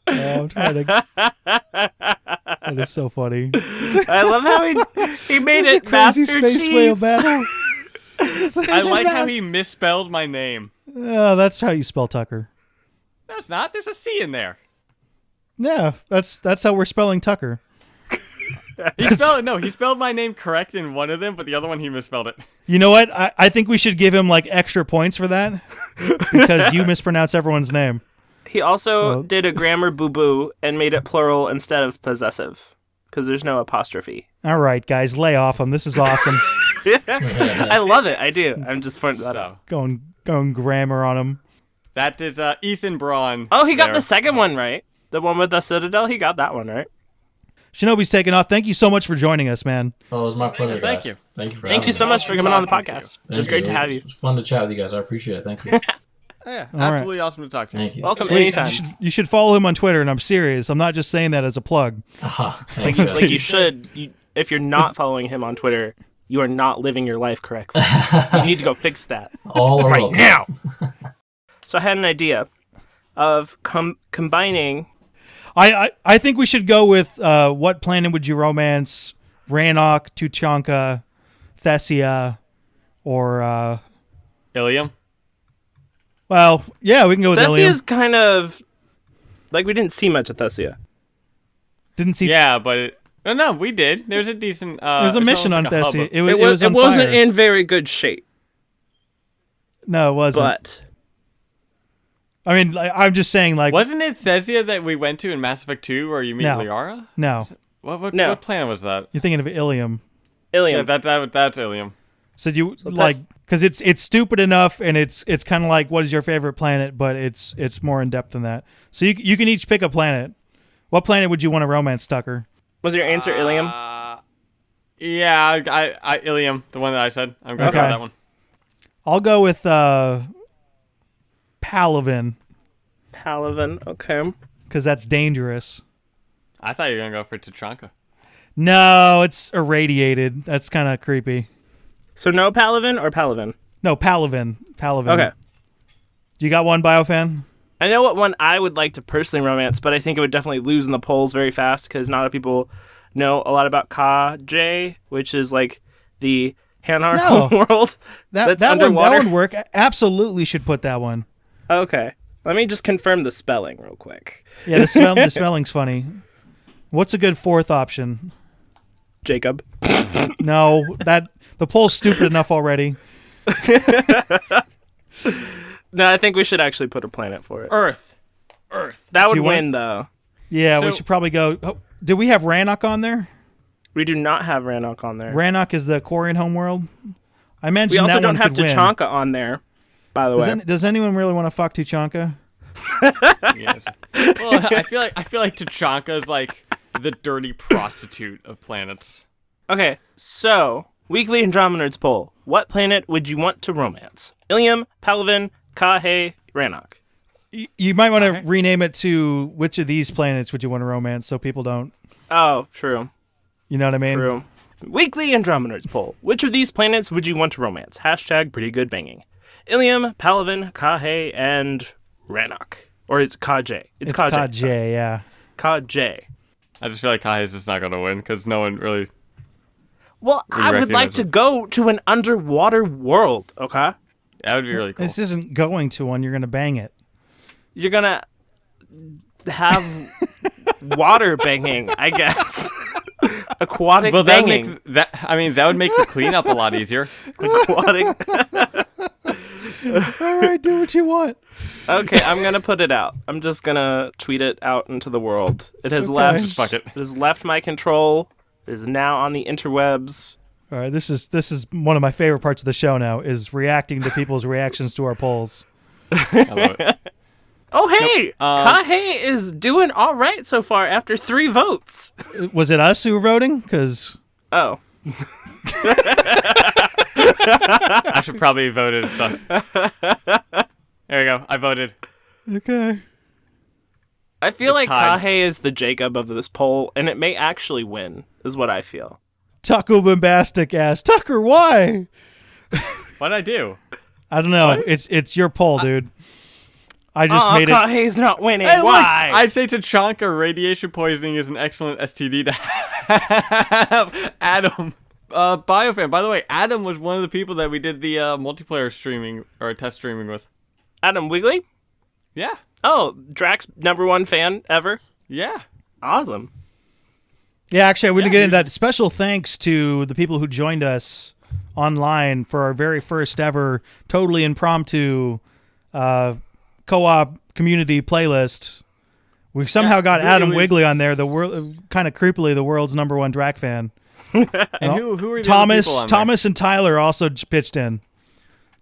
I'm trying to... That is so funny. I love how he made it crazy Master space Chief. whale battle. I like how he misspelled my name. Oh, that's how you spell Tucker. No, it's not. There's a C in there. Yeah, that's how we're spelling Tucker. He spelled my name correct in one of them, but the other one he misspelled it. You know what? I think we should give him like extra points for that because you mispronounce everyone's name. He also did a grammar boo-boo and made it plural instead of possessive because there's no apostrophe. All right, guys, lay off him. This is awesome. I love it. I do. I'm just pointing that out. Going grammar on him. That is Ethan Braun. Oh, he got the second one right. The one with the Citadel, he got that one right. Shinobi's taking off. Thank you so much for joining us, man. Oh, it was my pleasure, Thank guys. you. Thank you for Thank you so much for coming on the podcast. It was great to have you. It was fun to chat with you guys. I appreciate it. Thank you. Yeah, All absolutely awesome to talk to. Thank you. Welcome Sweet. anytime. You should follow him on Twitter, and I'm serious. I'm not just saying that as a plug. Thank you. Like you should. If you're not following him on Twitter, you are not living your life correctly. You need to go fix that All right over. now. So I had an idea of combining. I think we should go with what planet would you romance? Rannoch, Tuchanka, Thessia, or Ilium? well, yeah, we can go with Ilium. Thessia's kind of like we didn't see much of Thessia. Didn't see. Yeah, but no, we did. There's a decent. There's a it's mission on almost like a hub Thessia. of- It was on wasn't fire. in very good shape, No, it wasn't. but I mean, I'm just saying, like, Wasn't it Thessia that we went to in Mass Effect 2 where you meet No. Liara? no, No. What planet was that? you're thinking of Ilium. Ilium. Yeah, that's Ilium. So because it's stupid enough, and it's kind of like, what is your favorite planet? But it's more in depth than that. So you can each pick a planet. What planet would you want to romance, Tucker? Was your answer Ilium? Yeah, I Ilium, the one that I said. I'm going to Okay. go with that one. I'll go with Palaven, Palaven. Okay. because that's dangerous. I thought you were going to go for Tuchanka. No, it's irradiated. That's kind of creepy. So no Palaven or Palaven? No, Palaven. Okay. You got one, BioFan? I know what one I would like to personally romance, but I think it would definitely lose in the polls very fast because not a lot of people know a lot about Ka J, which is like the Hanar homeworld that's that underwater. one would work. Absolutely should put that one. Okay. Let me just confirm the spelling real quick. Yeah, the spelling's funny. What's a good fourth option? Jacob. No, the poll's stupid enough already. No, I think we should actually put a planet for it. Earth. That would you want- win, though. Yeah, we So- should probably go. Oh, did we have Rannoch on there? We do not have Rannoch on there. Rannoch is the Quarian homeworld. I mentioned We also that don't one have could win. Tuchanka on there, by the way. Does anyone really want to fuck Tuchanka? Yes. Well, I feel like Tuchanka is like the dirty prostitute of planets. Okay, so weekly Andromenerds poll: what planet would you want to romance? Ilium, Palaven, Kahe, Rannoch. You might want to rename it to which of these planets would you want to romance, so people don't. Oh, true. You know what I mean? True. Weekly Andromenerds poll: which of these planets would you want to romance? Hashtag pretty good banging. Ilium, Palaven, Kahe, and Rannoch. Or it's Kaj. It's Kaj. Kaj, yeah. Kaj. I just feel like Kai is just not going to win because no one really. Well, I would like recognize to it. go to an underwater world, okay? That would be really cool. This isn't going to one. You're going to bang it. You're gonna have water banging, I guess. Aquatic Well, that would banging. make that would make the cleanup a lot easier. Aquatic. All right, do what you want. Okay, I'm gonna put it out. I'm just gonna tweet it out into the world. It has Okay. left. Just fuck it. It has left my control. It is now on the interwebs. All right, this is one of my favorite parts of the show now is reacting to people's reactions to our polls. I love it. Oh hey, Nope. Kahe is doing all right so far after 3 votes. Was it us who were voting? Because Oh, I should probably have voted. So. There we go. I voted. okay. I feel It's like tied. Kahe is the Jacob of this poll, and it may actually win. Is what I feel. Taco Bombastic asked Tucker, why? What'd I do? I don't know. It's your poll, dude. I just made it. Kahe's not winning. Hey, look, Why? I'd say Tuchanka radiation poisoning is an excellent STD to have. Adam, BioFan. By the way, Adam was one of the people that we did the multiplayer streaming or test streaming with. Adam Wigley? Yeah, Oh, Drax #1 fan ever. yeah. Awesome. Yeah, actually, I wouldn't get into that. Special thanks to the people who joined us online for our very first ever totally impromptu co-op community playlist. We somehow got it Adam was- Wigley on there, the world kind of creepily the world's #1 Drac fan. And who were the other people on Thomas and Tyler also pitched in.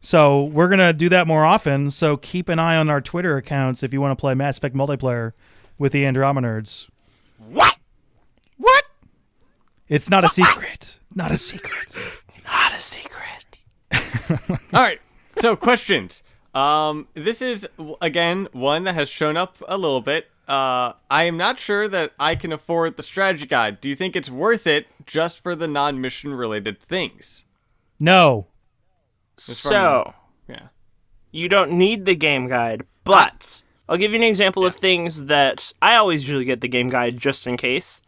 So we're gonna do that more often. So keep an eye on our Twitter accounts if you want to play Mass Effect multiplayer with the Andromenerds. What? What? It's not a secret. Not a secret. Not a secret. All right. So questions. This is, again, one that has shown up a little bit. I am not sure that I can afford the strategy guide. Do you think it's worth it just for the non-mission related things? No. Yeah. You don't need the game guide, but I'll give you an example of things that I always usually get the game guide just in case.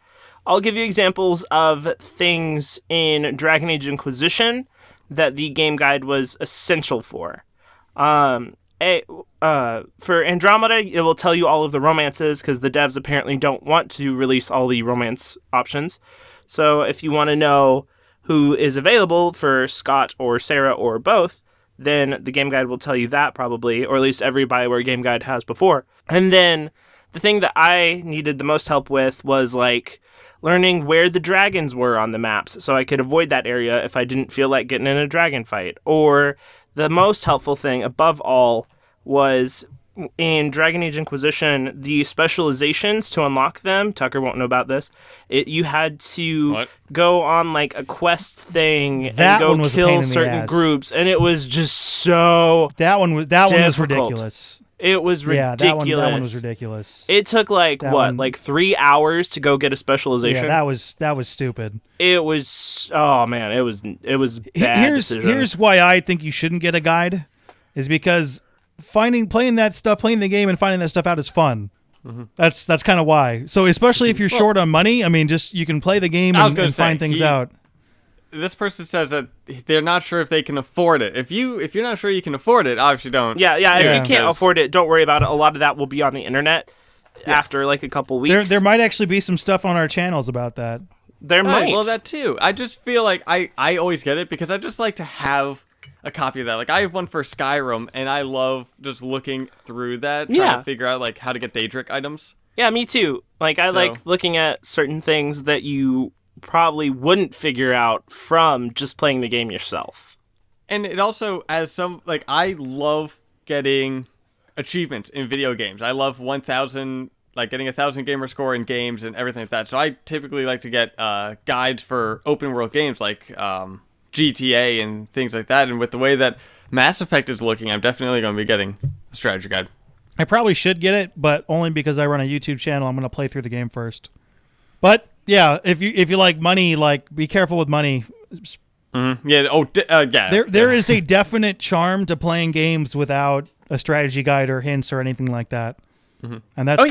I'll give you examples of things in Dragon Age Inquisition that the game guide was essential for. For Andromeda, it will tell you all of the romances because the devs apparently don't want to release all the romance options. So if you want to know who is available for Scott or Sarah or both, then the game guide will tell you that probably, or at least every BioWare game guide has before. And then the thing that I needed the most help with was like learning where the dragons were on the maps so I could avoid that area if I didn't feel like getting in a dragon fight. Or the most helpful thing above all was in Dragon Age Inquisition, the specializations to unlock them, Tucker won't know about this, you had to go on like a quest thing and go kill certain groups, and it was just so That one was ridiculous. It was ridiculous. Yeah, that one was ridiculous. It took like 3 hours to go get a specialization? Yeah, that was stupid. It was, oh man, it was bad decision. Here's why I think you shouldn't get a guide, is because playing the game and finding that stuff out is fun. Mm-hmm. That's kind of why. So especially if you're short on money, I mean, just you can play the game and find things out. This person says that they're not sure if they can afford it. If you're not sure you can afford it, obviously don't. Yeah. If you can't afford it, don't worry about it. A lot of that will be on the internet after like a couple weeks. There might actually be some stuff on our channels about that. There might. Well, that too. I just feel like I always get it because I just like to have a copy of that. Like I have one for Skyrim, and I love just looking through that, trying to figure out like how to get Daedric items. Yeah, me too. Like I like looking at certain things that you probably wouldn't figure out from just playing the game yourself. And it also, as some, like, I love getting achievements in video games. I love 1,000, like getting 1,000 gamer score in games and everything like that. So I typically like to get guides for open world games like GTA and things like that. And with the way that Mass Effect is looking, I'm definitely going to be getting the strategy guide. I probably should get it, but only because I run a YouTube channel. I'm going to play through the game first. But yeah, if you like money, like be careful with money. Mm-hmm. Yeah. There is a definite charm to playing games without a strategy guide or hints or anything like that. Mm-hmm. And that's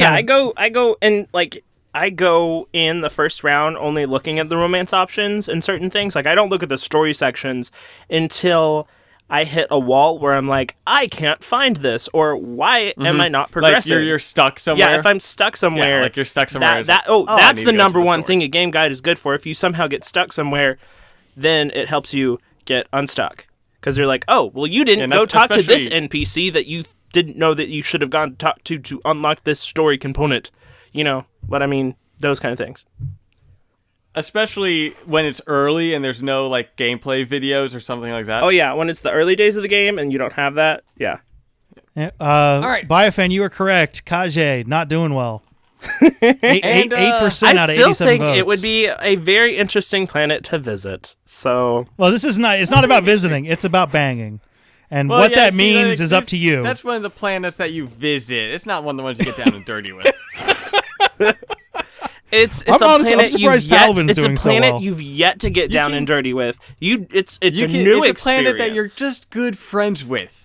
I go in the first round only looking at the romance options and certain things. Like I don't look at the story sections until I hit a wall where I'm like, I can't find this, or why am I not progressing? Like you're stuck somewhere. Yeah, if I'm stuck somewhere. Yeah, like you're stuck somewhere. That's the number one thing a game guide is good for. If you somehow get stuck somewhere, then it helps you get unstuck. Because you're like, oh, well, you didn't go talk to this NPC that you didn't know that you should have gone to talk to unlock this story component. You know what I mean? Those kind of things. Especially when it's early and there's no like gameplay videos or something like that. Oh yeah, when it's the early days of the game and you don't have that, yeah. All right, BioFan, you were correct. Kage not doing well. 8% out of 87 I still think votes. it would be a very interesting planet to visit. So, well, this is not. It's not about visiting. It's about banging, and what that means is up to you. That's one of the planets that you visit. It's not one of the ones you get down and dirty with. It's a planet you've yet to get down and dirty with. It's a new experience. It's a planet that you're just good friends with.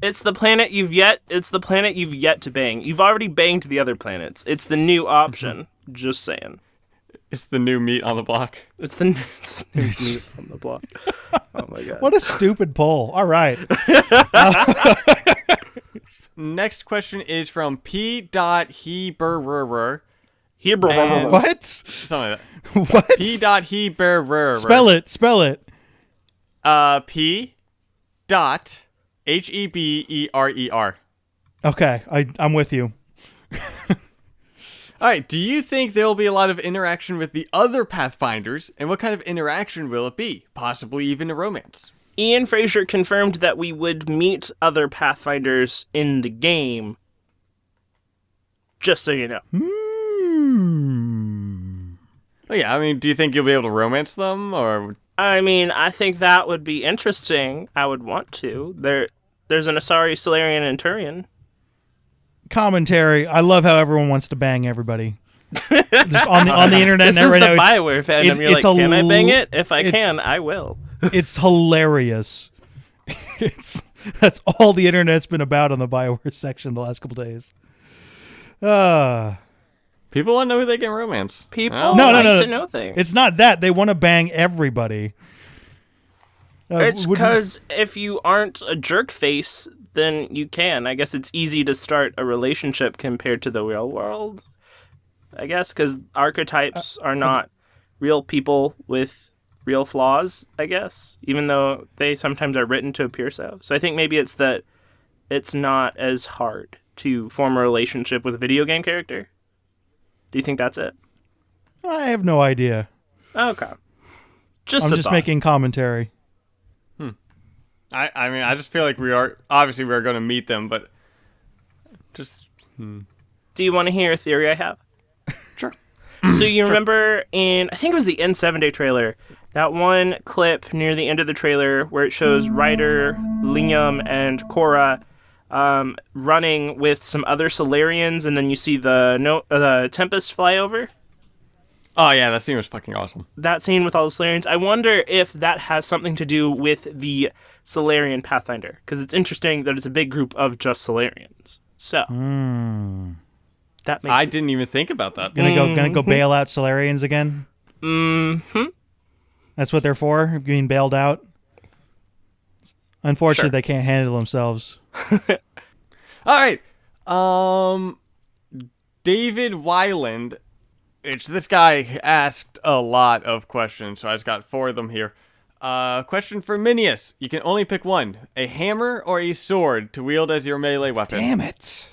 It's the planet you've yet to bang. You've already banged the other planets. It's the new option. Just saying. It's the new meat on the block. It's the new meat on the block. Oh my god. What a stupid poll. All right. Next question is from P.Heberer. What? Something like that. What? P.Heberer. Spell it. P.Heberer. Okay, I'm with you. All right, do you think there will be a lot of interaction with the other Pathfinders, and what kind of interaction will it be? Possibly even a romance. Ian Fraser confirmed that we would meet other Pathfinders in the game. Just so you know. Oh yeah, I mean, do you think you'll be able to romance them, or? I mean, I think that would be interesting. I would want to. There's an Asari, Solarian, and Turian. Commentary. I love how everyone wants to bang everybody. Just on the internet This and is right the now. BioWare fandom. You're like, can I bang it? If I can, I will. It's hilarious. That's all the internet's been about on the BioWare section the last couple days. People want to know who they can romance. People No. to know things. It's not that. They want to bang everybody. It's because if you aren't a jerk face, then you can. I guess it's easy to start a relationship compared to the real world. I guess because archetypes are not real people with real flaws, I guess, even though they sometimes are written to appear so. So I think maybe it's that it's not as hard to form a relationship with a video game character. Do you think that's it? I have no idea. Okay. I'm just making commentary. I mean, I just feel like we're going to meet them, but just... Do you want to hear a theory I have? Sure. So you remember I think it was the N7-Day trailer, that one clip near the end of the trailer where it shows Ryder, Liam, and Korra running with some other Solarians, and then you see the Tempest fly over? Oh, yeah, that scene was fucking awesome. That scene with all the Solarians. I wonder if that has something to do with the Solarian Pathfinder, because it's interesting that it's a big group of just Solarians. So, that makes I didn't even think about that. Gonna go bail out Solarians again? Mm-hmm. That's what they're for, being bailed out? Unfortunately, Sure. They can't handle themselves. All right. David Weiland. This guy asked a lot of questions, so I just got 4 of them here. Question for Minius. You can only pick one. A hammer or a sword to wield as your melee weapon. Damn it.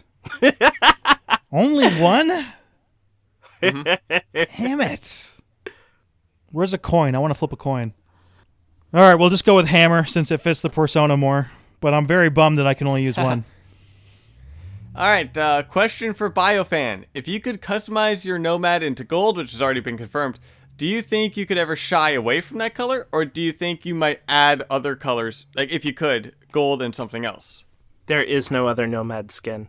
Only one? Damn it. Where's a coin? I want to flip a coin. All right, we'll just go with hammer since it fits the persona more. But I'm very bummed that I can only use one. All right, question for BioFan. If you could customize your Nomad into gold, which has already been confirmed, do you think you could ever shy away from that color? Or do you think you might add other colors, like if you could, gold and something else? There is no other Nomad skin.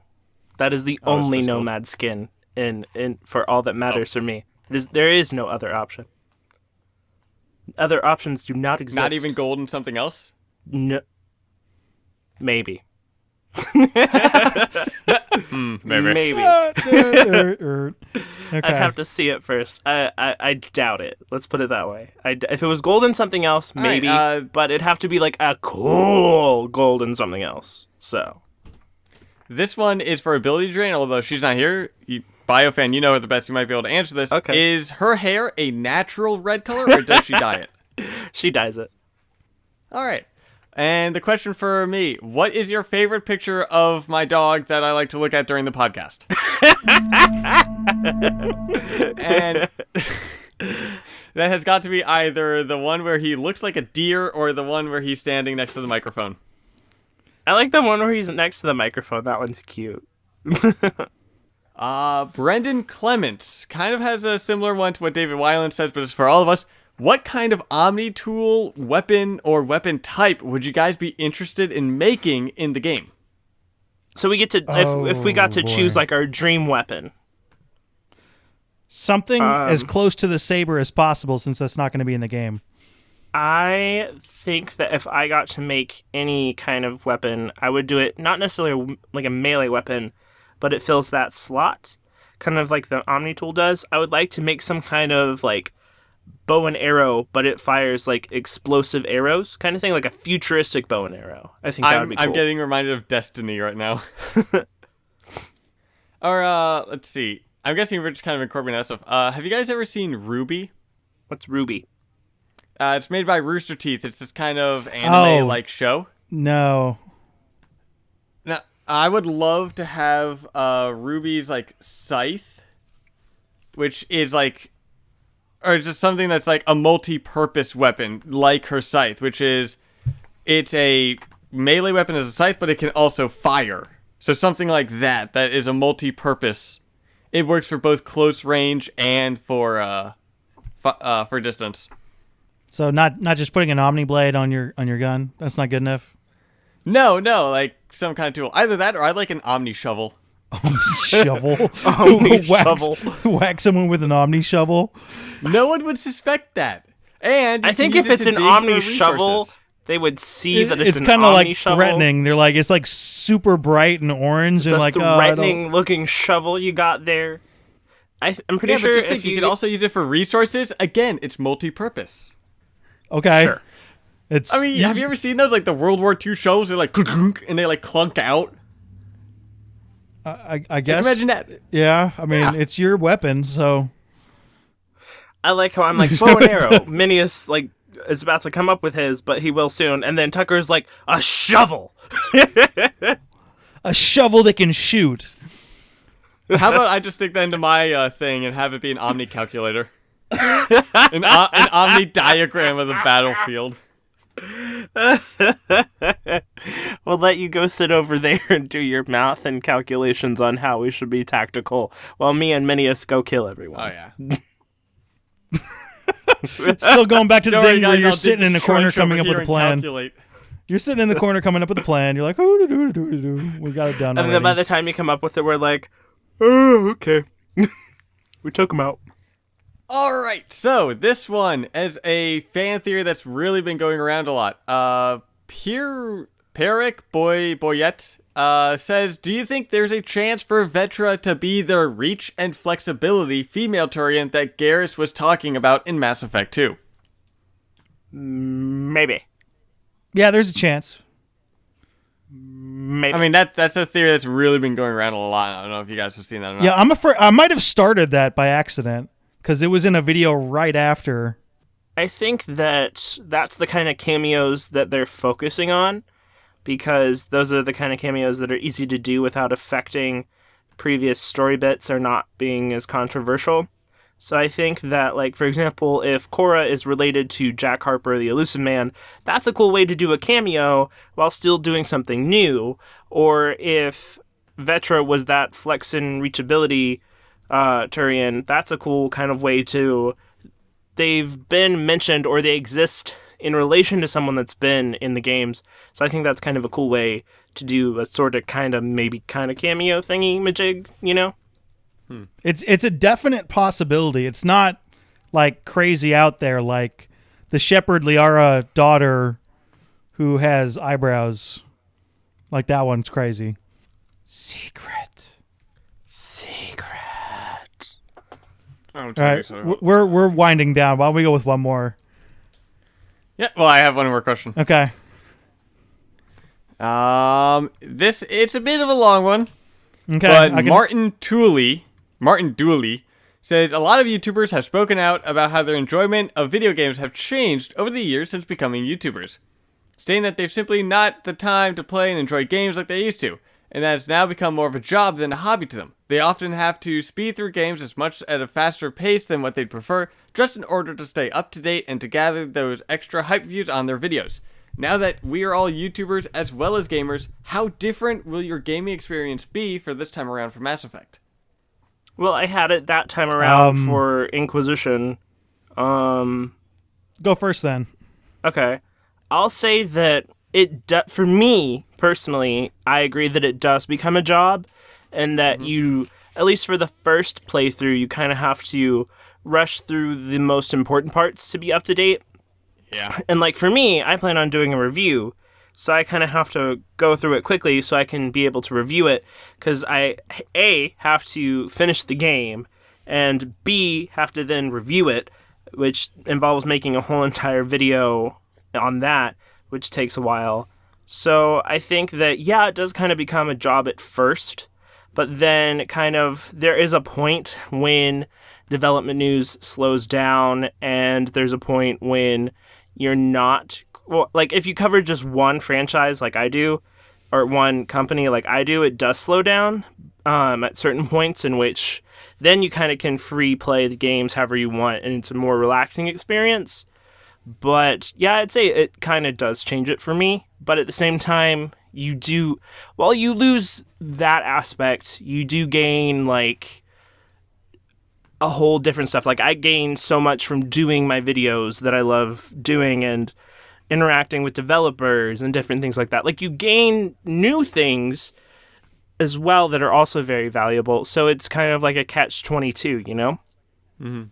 That is the only Nomad skin in for all that matters for me. There is no other option. Other options do not exist. Not even gold and something else? No. Maybe. Maybe. Okay. I'd have to see it first. I doubt it. Let's put it that way. If it was gold and something else, maybe. Right, but it'd have to be like a cool gold and something else. So. This one is for ability drain, although she's not here. BioFan, you know her the best. You might be able to answer this. Okay. Is her hair a natural red color, or does she dye it? She dyes it. All right. And the question for me, what is your favorite picture of my dog that I like to look at during the podcast? And that has got to be either the one where he looks like a deer or the one where he's standing next to the microphone. I like the one where he's next to the microphone. That one's cute. Brendan Clements kind of has a similar one to what David Weiland says, but it's for all of us. What kind of Omni-tool, weapon, or weapon type would you guys be interested in making in the game? So we get to, if we got to choose like our dream weapon. Something as close to the saber as possible, since that's not going to be in the game. I think that if I got to make any kind of weapon, I would do it not necessarily like a melee weapon, but it fills that slot, kind of like the Omni tool does. I would like to make some kind of like bow and arrow, but it fires like explosive arrows, kind of thing, like a futuristic bow and arrow. I think that would be cool. I'm getting reminded of Destiny right now. Or let's see. I'm guessing we're just kind of incorporating that stuff. Have you guys ever seen Ruby? What's Ruby? It's made by Rooster Teeth. It's this kind of anime-like show. No. Now, I would love to have Ruby's like scythe, which is like, or just something that's like a multi-purpose weapon, like her scythe, which is, it's a melee weapon as a scythe, but it can also fire. So something like that is a multi-purpose. It works for both close range and for distance. So not just putting an Omni blade on your gun. That's not good enough. No, like some kind of tool. Either that or I'd like an Omni shovel. Shovel. Omni shovel. Whack someone with an Omni shovel. No one would suspect that. And I think if it's an Omni shovel, they would see that it's an kind of Omni like shovel. threatening. They're like, it's like super bright and orange, It's and a like threatening looking shovel you got there. I'm pretty sure but just if think, you could also use it for resources. Again, it's multi-purpose. Okay. Sure. It's. I mean, have you ever seen those, like the World War II shows? They're like, clunk, and they like clunk out. I guess. Imagine that. Yeah. I mean, it's your weapon, so. I like how I'm like, bow and arrow. Minius like is about to come up with his, but he will soon. And then Tucker's like, a shovel. A shovel that can shoot. How about I just stick that into my thing and have it be an Omni calculator? an Omni diagram of the battlefield. We'll let you go sit over there and do your math and calculations on how we should be tactical, while me and Minius go kill everyone. Oh, yeah. Still going back to the Don't worry, thing where guys, you're I'll sitting dig in the corner trench coming over up with here a and plan. calculate. You're sitting in the corner coming up with a plan. You're like, oh, we got it done And then by already. the time you come up with it, we're like, oh, okay. We took him out. All right, so this one is a fan theory that's really been going around a lot. Peric Boyette says, do you think there's a chance for Vetra to be the reach and flexibility female Turian that Garrus was talking about in Mass Effect 2? Maybe. Yeah, there's a chance. Maybe. I mean, that's a theory that's really been going around a lot. I don't know if you guys have seen that or not. Yeah, I'm afraid I might have started that by accident because it was in a video right after. I think that's the kind of cameos that they're focusing on, because those are the kind of cameos that are easy to do without affecting previous story bits or not being as controversial. So I think that, like, for example, if Cora is related to Jack Harper, the Elusive Man, that's a cool way to do a cameo while still doing something new. Or if Vetra was that flex and reachability Turian, that's a cool kind of way to... They've been mentioned or they exist in relation to someone that's been in the games. So I think that's kind of a cool way to do a sort of kind of cameo thingy majig, you know? It's a definite possibility. It's not like crazy out there like the Shepard Liara daughter who has eyebrows. Like that one's crazy. Secret. All right, we're winding down. Why don't we go with one more? Yeah, well, I have one more question. Okay. It's a bit of a long one. Okay. But Martin Dooley says a lot of YouTubers have spoken out about how their enjoyment of video games have changed over the years since becoming YouTubers, stating that they've simply not the time to play and enjoy games like they used to, and that it's now become more of a job than a hobby to them. They often have to speed through games as much at a faster pace than what they'd prefer, just in order to stay up to date and to gather those extra hype views on their videos. Now that we are all YouTubers as well as gamers, how different will your gaming experience be for this time around for Mass Effect? Well, I had it that time around for Inquisition. Go first then. Okay. I'll say that for me, personally, I agree that it does become a job, and that you, at least for the first playthrough, you kind of have to rush through the most important parts to be up to date. Yeah. And like for me, I plan on doing a review, so I kind of have to go through it quickly so I can be able to review it, because I, A, have to finish the game, and B, have to then review it, which involves making a whole entire video on that, which takes a while. So I think that, yeah, it does kind of become a job at first, but then kind of there is a point when development news slows down, and there's a point when you're not... Well, like, if you cover just one franchise like I do, or one company like I do, it does slow down at certain points in which then you kind of can free play the games however you want, and it's a more relaxing experience. But, yeah, I'd say it kind of does change it for me. But at the same time, while you lose that aspect, you do gain, like, a whole different stuff. Like, I gain so much from doing my videos that I love doing, and interacting with developers and different things like that. Like, you gain new things as well that are also very valuable. So it's kind of like a catch-22, you know? Mm-hmm.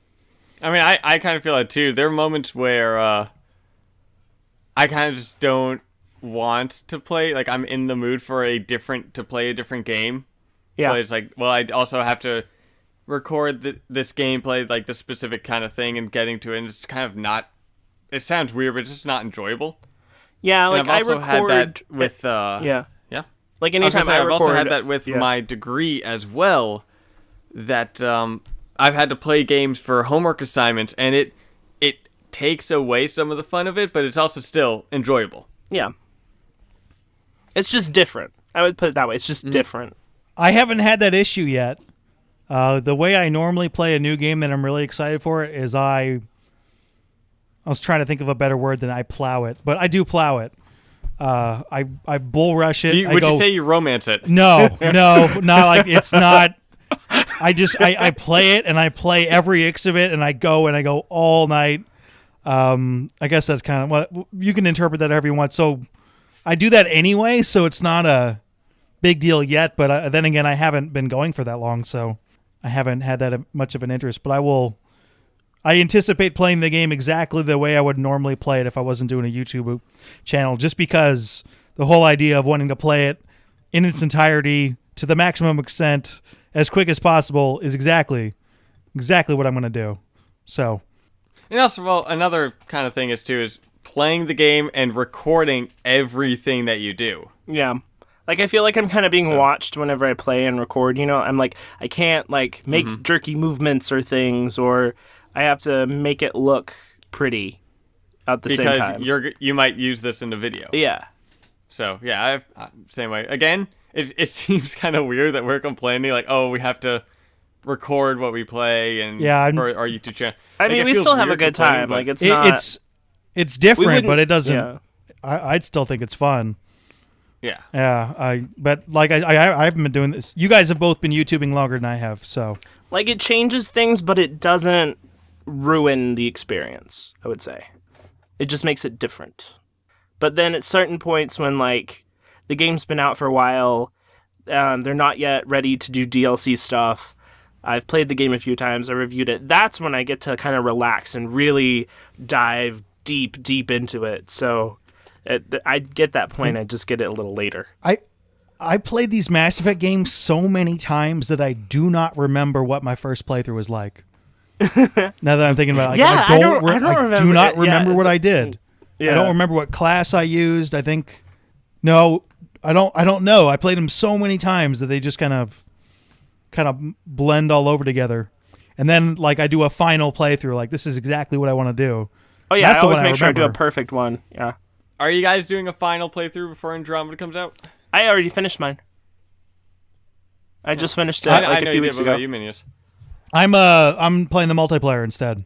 I mean, I kind of feel that too. There are moments where I kind of just don't want to play. Like, I'm in the mood for to play a different game. Yeah. But it's like, well, I also have to record this gameplay, like the specific kind of thing, and getting to it. And it's kind of not. It sounds weird, but it's just not enjoyable. Yeah, like, and I've also had that with. Yeah. Like, anytime I've also had that with my degree as well. That I've had to play games for homework assignments, and it takes away some of the fun of it, but it's also still enjoyable. Yeah. It's just different. I would put it that way. It's just different. I haven't had that issue yet. The way I normally play a new game that I'm really excited for is I was trying to think of a better word than I plow it, but I do plow it. I bull rush it. Would you say you romance it? No, not like it's not. I play it and I play every X of it and I go all night. I guess that's kind of what you can interpret that however you want. So I do that anyway, so it's not a big deal yet. But then again, I haven't been going for that long, so I haven't had that much of an interest. But I anticipate playing the game exactly the way I would normally play it if I wasn't doing a YouTube channel, just because the whole idea of wanting to play it in its entirety to the maximum extent as quick as possible is exactly what I'm going to do. So, and also, well, another kind of thing is playing the game and recording everything that you do. Yeah. Like, I feel like I'm kind of being watched whenever I play and record, you know? I'm like, I can't, like, make jerky movements or things, or I have to make it look pretty at the same time. Because you might use this in the video. Yeah. So, yeah, same way. Again, it seems kind of weird that we're complaining, like, oh, we have to record what we play and for our YouTube channel. I mean, we still have a good time. Like, it's different, but it doesn't. Yeah. I'd still think it's fun. Yeah. Yeah. But like I haven't been doing this. You guys have both been YouTubing longer than I have, so like, it changes things, but it doesn't ruin the experience, I would say. It just makes it different. But then at certain points when, like, the game's been out for a while, they're not yet ready to do DLC stuff. I've played the game a few times. I reviewed it. That's when I get to kind of relax and really dive deep into it. So I get that point. I just get it a little later. I played these Mass Effect games so many times that I do not remember what my first playthrough was like. Now that I'm thinking about it, like, I do not remember what I did. Yeah. I don't remember what class I used. I think I don't know. I played them so many times that they just kind of blend all over together. And then, like, I do a final playthrough, like, this is exactly what I want to do. Oh yeah, I always make sure I do a perfect one. Yeah. Are you guys doing a final playthrough before Andromeda comes out? I already finished mine. I just finished it like a few weeks ago. You, Minius? I'm playing the multiplayer instead.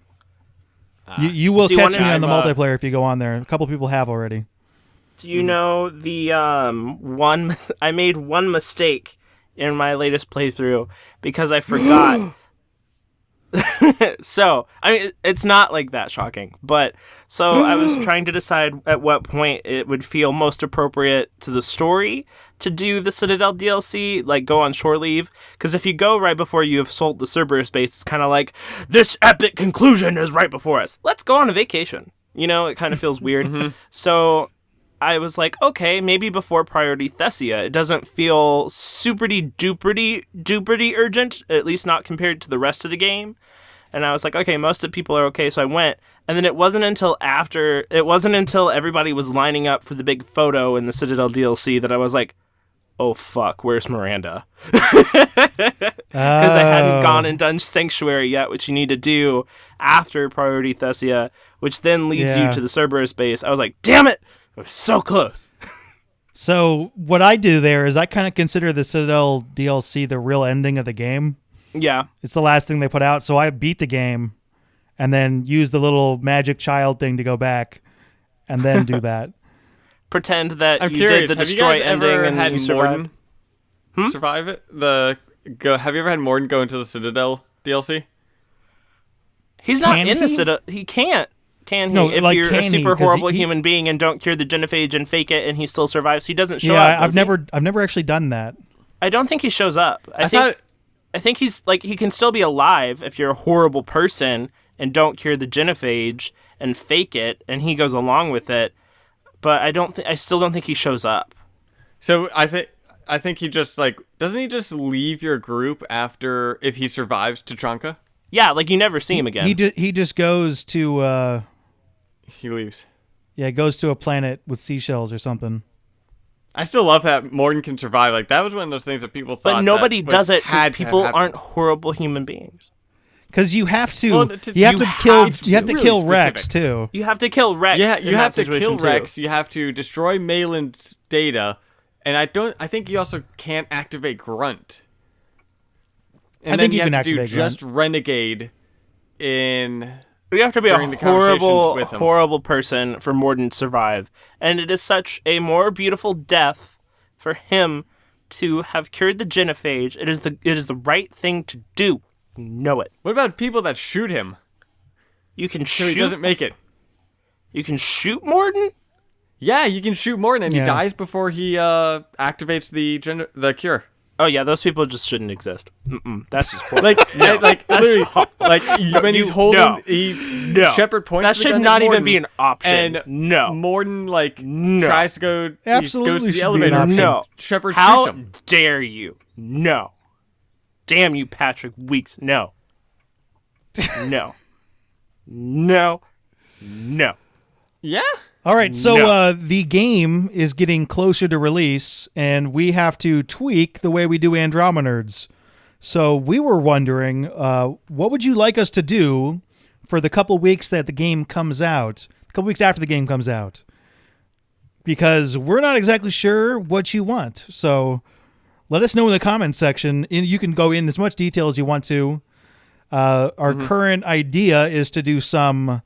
You will catch me on the multiplayer if you go on there. A couple people have already. Do you know the one? I made one mistake in my latest playthrough because I forgot. So, I mean, it's not like that shocking, but so I was trying to decide at what point it would feel most appropriate to the story to do the Citadel DLC, like go on shore leave, because if you go right before you have sold the Cerberus base, it's kind of like, this epic conclusion is right before us. Let's go on a vacation. You know, it kind of feels weird. So I was like, okay, maybe before Priority Thessia. It doesn't feel superty-duperty urgent, at least not compared to the rest of the game. And I was like, okay, most of the people are okay, so I went. And then it wasn't until everybody was lining up for the big photo in the Citadel DLC that I was like, oh fuck, where's Miranda? Because I hadn't gone and done Sanctuary yet, which you need to do after Priority Thessia, which then leads you to the Cerberus base. I was like, damn it! It was so close. So what I do there is I kind of consider the Citadel DLC the real ending of the game. Yeah. It's the last thing they put out, so I beat the game and then use the little magic child thing to go back and then do that. Pretend that I'm you curious, did the have destroy you guys ending ever and had you survived. Morden survive it? Have you ever had Morden go into the Citadel DLC? He's not in the Citadel. He can't, Can he? No, if like, you're can a he? super 'Cause horrible he- human being and don't cure the genophage and fake it, and he still survives, he doesn't show Yeah, up. I've never actually done that. I don't think he shows up. I think he's like he can still be alive if you're a horrible person and don't cure the genophage and fake it, and he goes along with it. But I still don't think he shows up. So I think he just like doesn't he just leave your group after if he survives Tachanka? Yeah, like you never see him again. He just goes to He leaves. goes to a planet with seashells or something. I still love that Morgan can survive. Like that was one of those things that people thought. But nobody that does it had because to people happen. aren't horrible human beings. Because you have to, Well, you have to kill, it's you have to really kill Rex specific. too. You have to kill Rex. Yeah, in you that have to situation, kill too. Rex. You have to destroy Malin's data, and I think you also can't activate Grunt. And I then think you have can to do activate just Renegade in. You have to be during a the conversations horrible, with him. horrible person for Morden to survive. And it is such a more beautiful death for him to have cured the genophage. It is the right thing to do. You know it. What about people that shoot him You can so shoot. he doesn't make it? You can shoot Morden. Yeah, you can shoot Morton, and Yeah. he dies before he activates the cure. Oh yeah, those people just shouldn't exist. That's just horrible. Like, literally, like when he's holding, no. Shepard points. That the should gun at not even Morton, be an option. And No. Morton like No. tries to go. Absolutely goes to should the be an elevator. option. No. Shepard How shoots him. dare you? No. Damn you, Patrick Weeks. No. No. No. No. Yeah. All right, so No. the game is getting closer to release, and we have to tweak the way we do Andromenerds. So we were wondering, what would you like us to do for the couple weeks that the game comes out, a couple weeks after the game comes out? Because we're not exactly sure what you want. So let us know in the comments section. You can go in as much detail as you want to. Our current idea is to do some...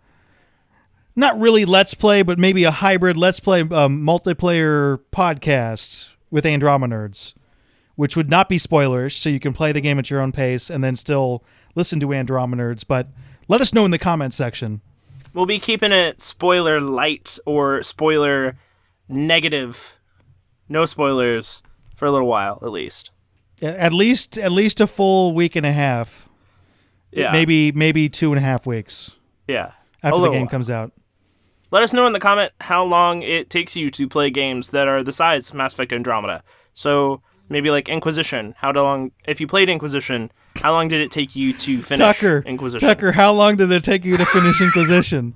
not really Let's Play, but maybe a hybrid Let's Play multiplayer podcast with Andromenerds, which would not be spoilers, so you can play the game at your own pace and then still listen to Andromenerds. But let us know in the comments section. We'll be keeping it spoiler light or spoiler negative. No spoilers for a little while, at least. At least a full week and a half. Yeah. Maybe 2.5 weeks Yeah. after the little game while. comes out. Let us know in the comment how long it takes you to play games that are the size of Mass Effect Andromeda. So maybe like Inquisition. If you played Inquisition, how long did it take you to finish Inquisition? Tucker, how long did it take you to finish Inquisition?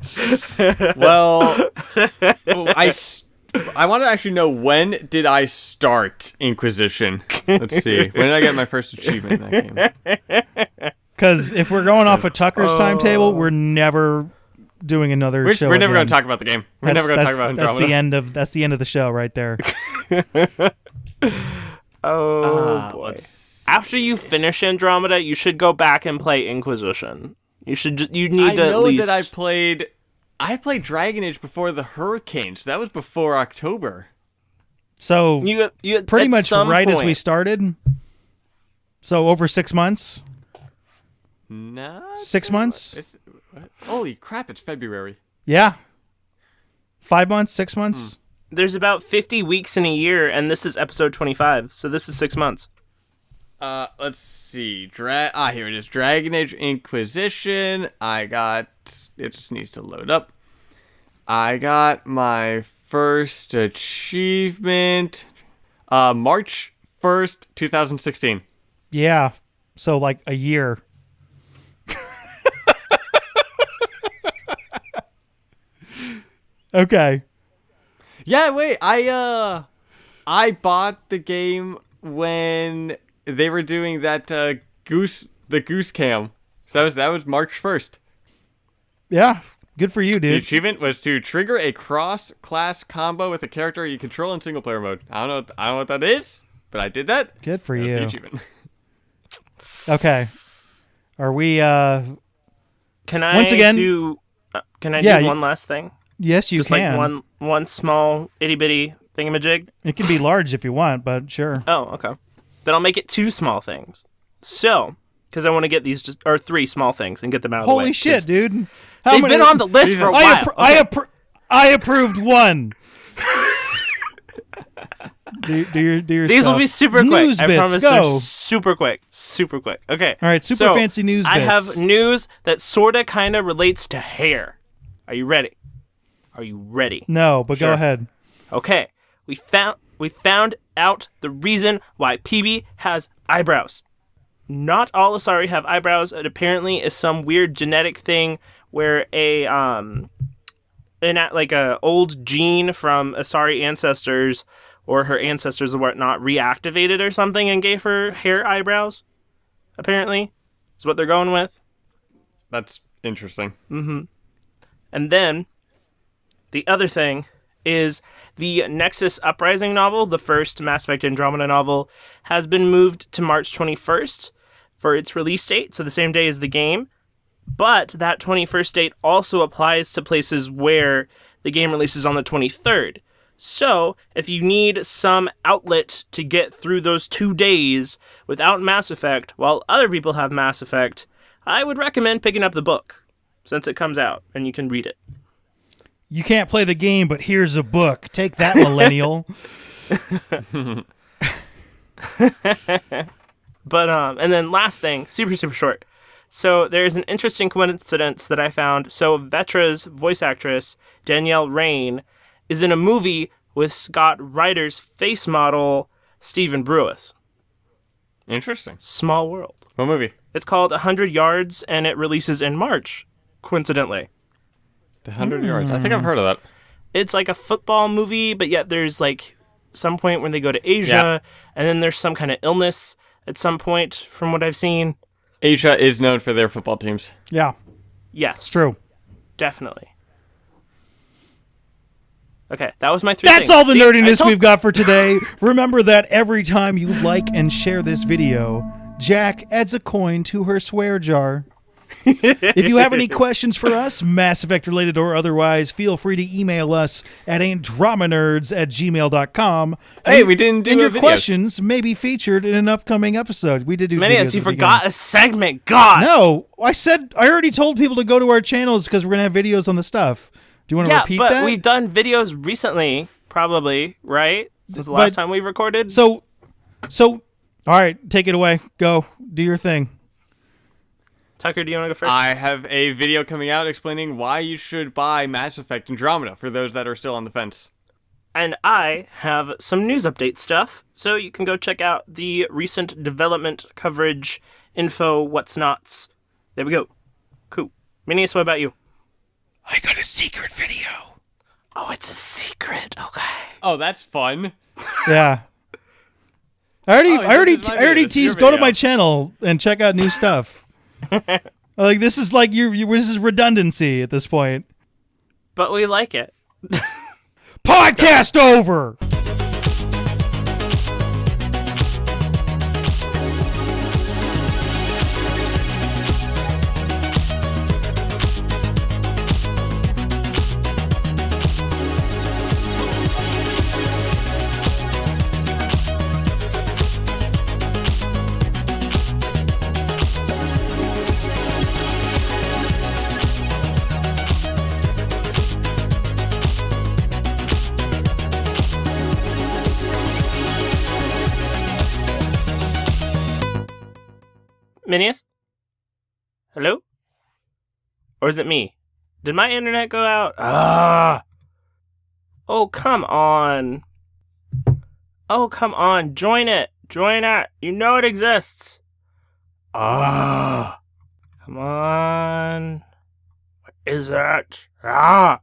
Well, I want to actually know, when did I start Inquisition? Let's see. When did I get my first achievement in that game? Because if we're going off of Tucker's timetable, we're never doing another show. We're never going again. to talk about the game. We're never going to talk about Andromeda. That's the end of the show right there. Oh, boy. After you finish Andromeda, you should go back and play Inquisition. You need to I know at least... that I played Dragon Age before the hurricane, so that was before October. So You pretty at much some right as we point- started. So over 6 months. No. 6 months. Holy crap! It's February. Yeah. 5 months, 6 months. There's about 50 weeks in a year, and this is episode 25, so this is 6 months. Let's see. Here it is. Dragon Age Inquisition. It just needs to load up. I got my first achievement March 1st, 2016. Yeah. So like a year. Okay. Yeah, wait. I bought the game when they were doing that the goose cam. So that was March 1st. Yeah. Good for you, The dude. achievement was to trigger a cross-class combo with a character you control in single-player mode. I don't know what that is, but I did that. Good for That's you. the achievement. Okay. Are we Can I Once again- do Yeah, one last thing? yes, you Just can. like one small itty-bitty thingamajig? It can be large if you want, but sure. Oh, okay. Then I'll make it two small things. So, because I want to get these or 3 small things and get them out of the way. Holy shit, dude! They've been on the list for a while. I approved 1. do your These stuff. will be super quick. News I bits, promise go. they're super quick. Super quick. Okay. All right, super fancy news bits. I have news that sorta kinda relates to hair. Are you ready? No, but Sure. go ahead. Okay. We found out the reason why PB has eyebrows. Not all Asari have eyebrows. It apparently is some weird genetic thing where a old gene from Asari ancestors or her ancestors or whatnot reactivated or something and gave her hair eyebrows. Apparently, is what they're going with. That's interesting. Mm-hmm. And then the other thing is the Nexus Uprising novel, the first Mass Effect Andromeda novel, has been moved to March 21st for its release date, so the same day as the game. But that 21st date also applies to places where the game releases on the 23rd. So, if you need some outlet to get through those 2 days without Mass Effect, while other people have Mass Effect, I would recommend picking up the book, since it comes out and you can read it. You can't play the game, but here's a book. Take that, millennial. But, and then last thing, super short. So there's an interesting coincidence that I found. So Vetra's voice actress, Danielle Rain, is in a movie with Scott Ryder's face model, Stephen Brewis. Interesting. Small world. What movie? It's called 100 Yards, and it releases in March, coincidentally. The 100 Yards. I think I've heard of that. It's like a football movie, but yet there's like some point when they go to Asia, and then there's some kind of illness at some point, from what I've seen. Asia is known for their football teams. Yeah. Yes. It's true. Definitely. Okay, that was my 3 That's things. all the nerdiness we've got for today. Remember that every time you like and share this video, Jack adds a coin to her swear jar. If you have any questions for us, Mass Effect related or otherwise, feel free to email us at andromenerds@gmail.com. Hey, we didn't do and your videos. questions may be featured in an upcoming episode. We did do Minius, videos you at the forgot a segment. God. No, I already told people to go to our channels because we're going to have videos on the stuff. Do you want to repeat but that? we've done videos recently, probably, right? Since the last time we recorded. So, all right, take it away. Go. Do your thing. Tucker, do you want to go first? I have a video coming out explaining why you should buy Mass Effect Andromeda for those that are still on the fence. And I have some news update stuff, so you can go check out the recent development coverage, info, what's nots. There we go. Cool. Minius, what about you? I got a secret video. Oh, it's a secret. Okay. Oh, that's fun. Yeah. I already This is your teased. Go to video. my channel and check out new stuff. Like this is like this is redundancy at this point. But we like it. Podcast over. Minius? Hello? Or is it me? Did my internet go out? Ah! Oh, come on. Oh, come on. Join it. Join it. You know it exists. Ah! Come on. What is it? Ah!